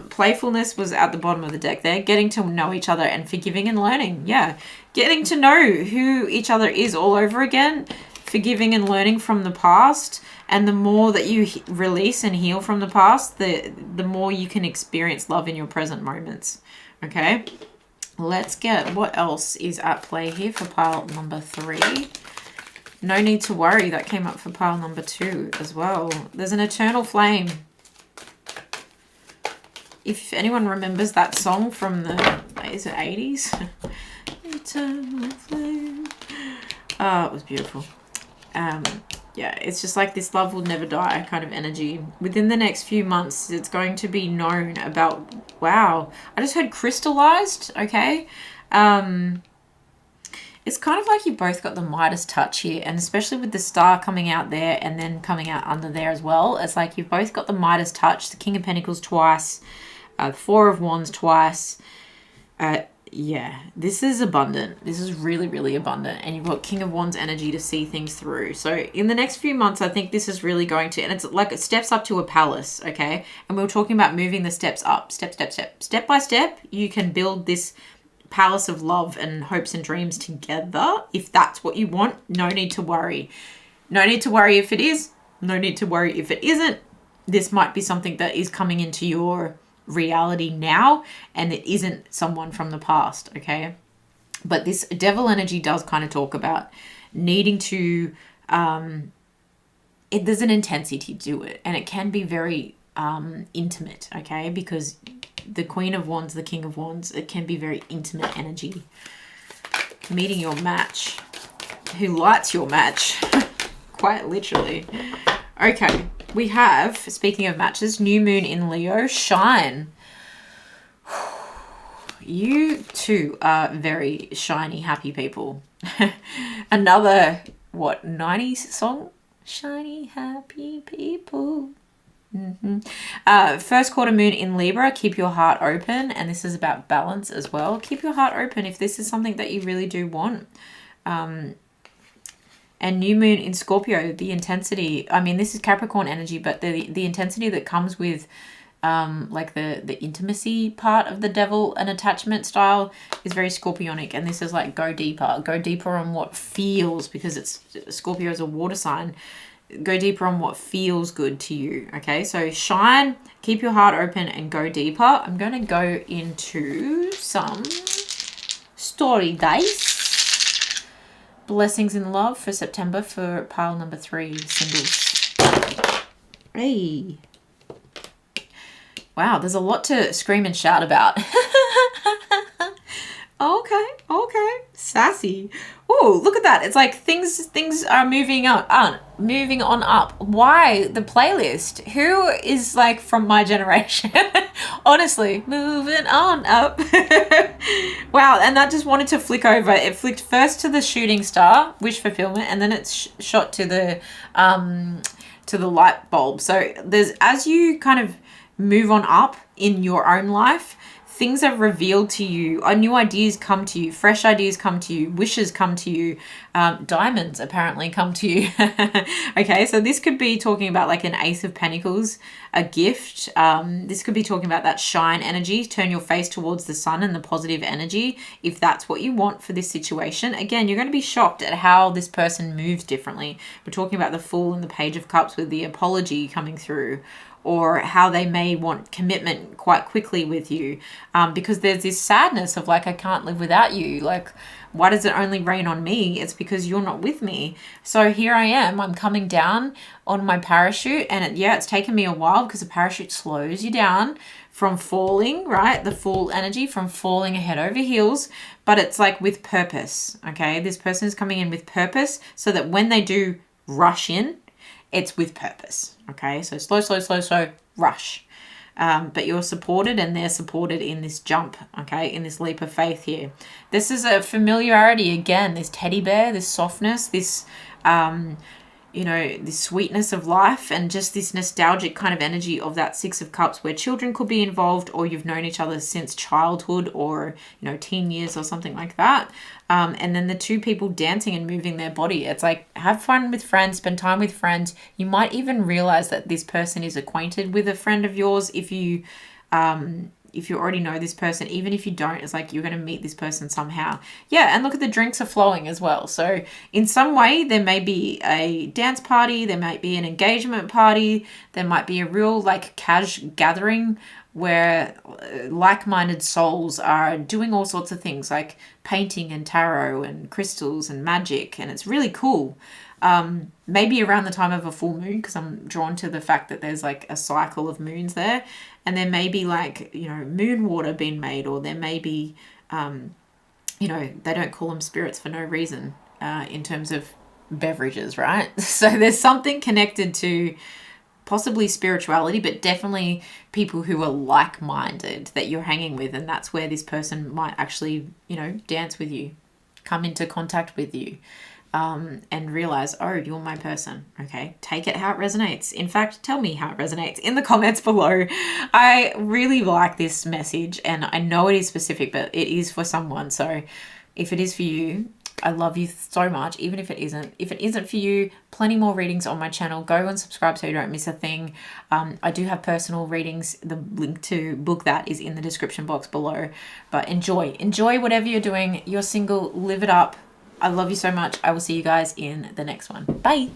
Playfulness was at the bottom of the deck. They're getting to know each other and forgiving and learning. Yeah, getting to know who each other is all over again. Forgiving and learning from the past. And the more that you release and heal from the past, the more you can experience love in your present moments. Okay, let's get what else is at play here for pile number 3. No need to worry. That came up for pile number 2 as well. There's an eternal flame. If anyone remembers that song from the, is it 80s? Eternal flame. Oh, it was beautiful. Yeah, it's just like this love will never die kind of energy. Within the next few months, it's going to be known about, wow, I just heard crystallized, okay? It's kind of like you both got the Midas touch here, and especially with the Star coming out there and then coming out under there as well. It's like you've both got the Midas touch, the King of Pentacles twice, Four of Wands twice. Yeah, this is abundant. This is really, really abundant. And you've got King of Wands energy to see things through. So in the next few months, I think this is really going to, and it's like it steps up to a palace, okay? And we were talking about moving the steps up, step by step. You can build this palace of love and hopes and dreams together. If that's what you want, no need to worry. No need to worry if it is. No need to worry if it isn't. This might be something that is coming into your reality now, and it isn't someone from the past, okay? But this devil energy does kind of talk about needing to there's an intensity to it, and it can be very intimate, okay? Because the Queen of Wands, the King of Wands, it can be very intimate energy. Meeting your match. Who lights your match? Quite literally. Okay, we have, speaking of matches, new moon in Leo, shine. You two are very shiny, happy people. Another, what, 90s song? Shiny, happy people. First quarter moon in Libra, keep your heart open. And this is about balance as well. Keep your heart open if this is something that you really do want. And new moon in Scorpio, the intensity, I mean, this is Capricorn energy, but the intensity that comes with like the intimacy part of the devil and attachment style is very scorpionic. And this is like go deeper on what feels, because it's Scorpio is a water sign. Go deeper on what feels good to you. Okay, so shine, keep your heart open, and go deeper. I'm going to go into some story dice. Blessings in love for September for pile number 3, singles. Hey. Wow, there's a lot to scream and shout about. Okay. Sassy. Oh, look at that. It's like things are moving on up. Why the playlist? Who is like from my generation? Honestly, moving on up. Wow, and that just wanted to flick over. It flicked first to the shooting star, wish fulfillment, and then it's shot to the light bulb. So there's, as you kind of move on up in your own life, things are revealed to you, new ideas come to you, fresh ideas come to you, wishes come to you, diamonds apparently come to you. Okay, so this could be talking about like an Ace of Pentacles, a gift. This could be talking about that shine energy, turn your face towards the sun and the positive energy if that's what you want for this situation. Again, you're going to be shocked at how this person moves differently. We're talking about the Fool and the Page of Cups with the apology coming through, or how they may want commitment quite quickly with you, because there's this sadness of like, I can't live without you. Like, why does it only rain on me? It's because you're not with me. So here I am, I'm coming down on my parachute, and it's taken me a while because a parachute slows you down from falling, right? The Fool energy, from falling head over heels, but it's like with purpose, okay? This person is coming in with purpose so that when they do rush in, it's with purpose, okay? So slow, rush. But you're supported and they're supported in this jump, okay? In this leap of faith here. This is a familiarity again, this teddy bear, this softness, this, this sweetness of life, and just this nostalgic kind of energy of that Six of Cups where children could be involved, or you've known each other since childhood or, teen years or something like that. And then the two people dancing and moving their body. It's like, have fun with friends, spend time with friends. You might even realize that this person is acquainted with a friend of yours if you already know this person. Even if you don't, it's like you're going to meet this person somehow. Yeah, and look at the drinks are flowing as well. So in some way, there may be a dance party, there might be an engagement party, there might be a real like cash gathering where like-minded souls are doing all sorts of things like painting and tarot and crystals and magic, and it's really cool. Maybe around the time of a full moon, because I'm drawn to the fact that there's like a cycle of moons there, and there may be like, moon water being made, or there may be, they don't call them spirits for no reason in terms of beverages, right? So there's something connected to possibly spirituality, but definitely people who are like-minded that you're hanging with, and that's where this person might actually, dance with you, come into contact with you, and realize, oh, you're my person. Okay, take it how it resonates. In fact, tell me how it resonates in the comments below. I really like this message, and I know it is specific, but it is for someone. So if it is for you, I love you so much, even if it isn't. If it isn't for you, plenty more readings on my channel. Go and subscribe so you don't miss a thing. I do have personal readings. The link to book that is in the description box below. But enjoy whatever you're doing. You're single, live it up. I love you so much. I will see you guys in the next one. Bye.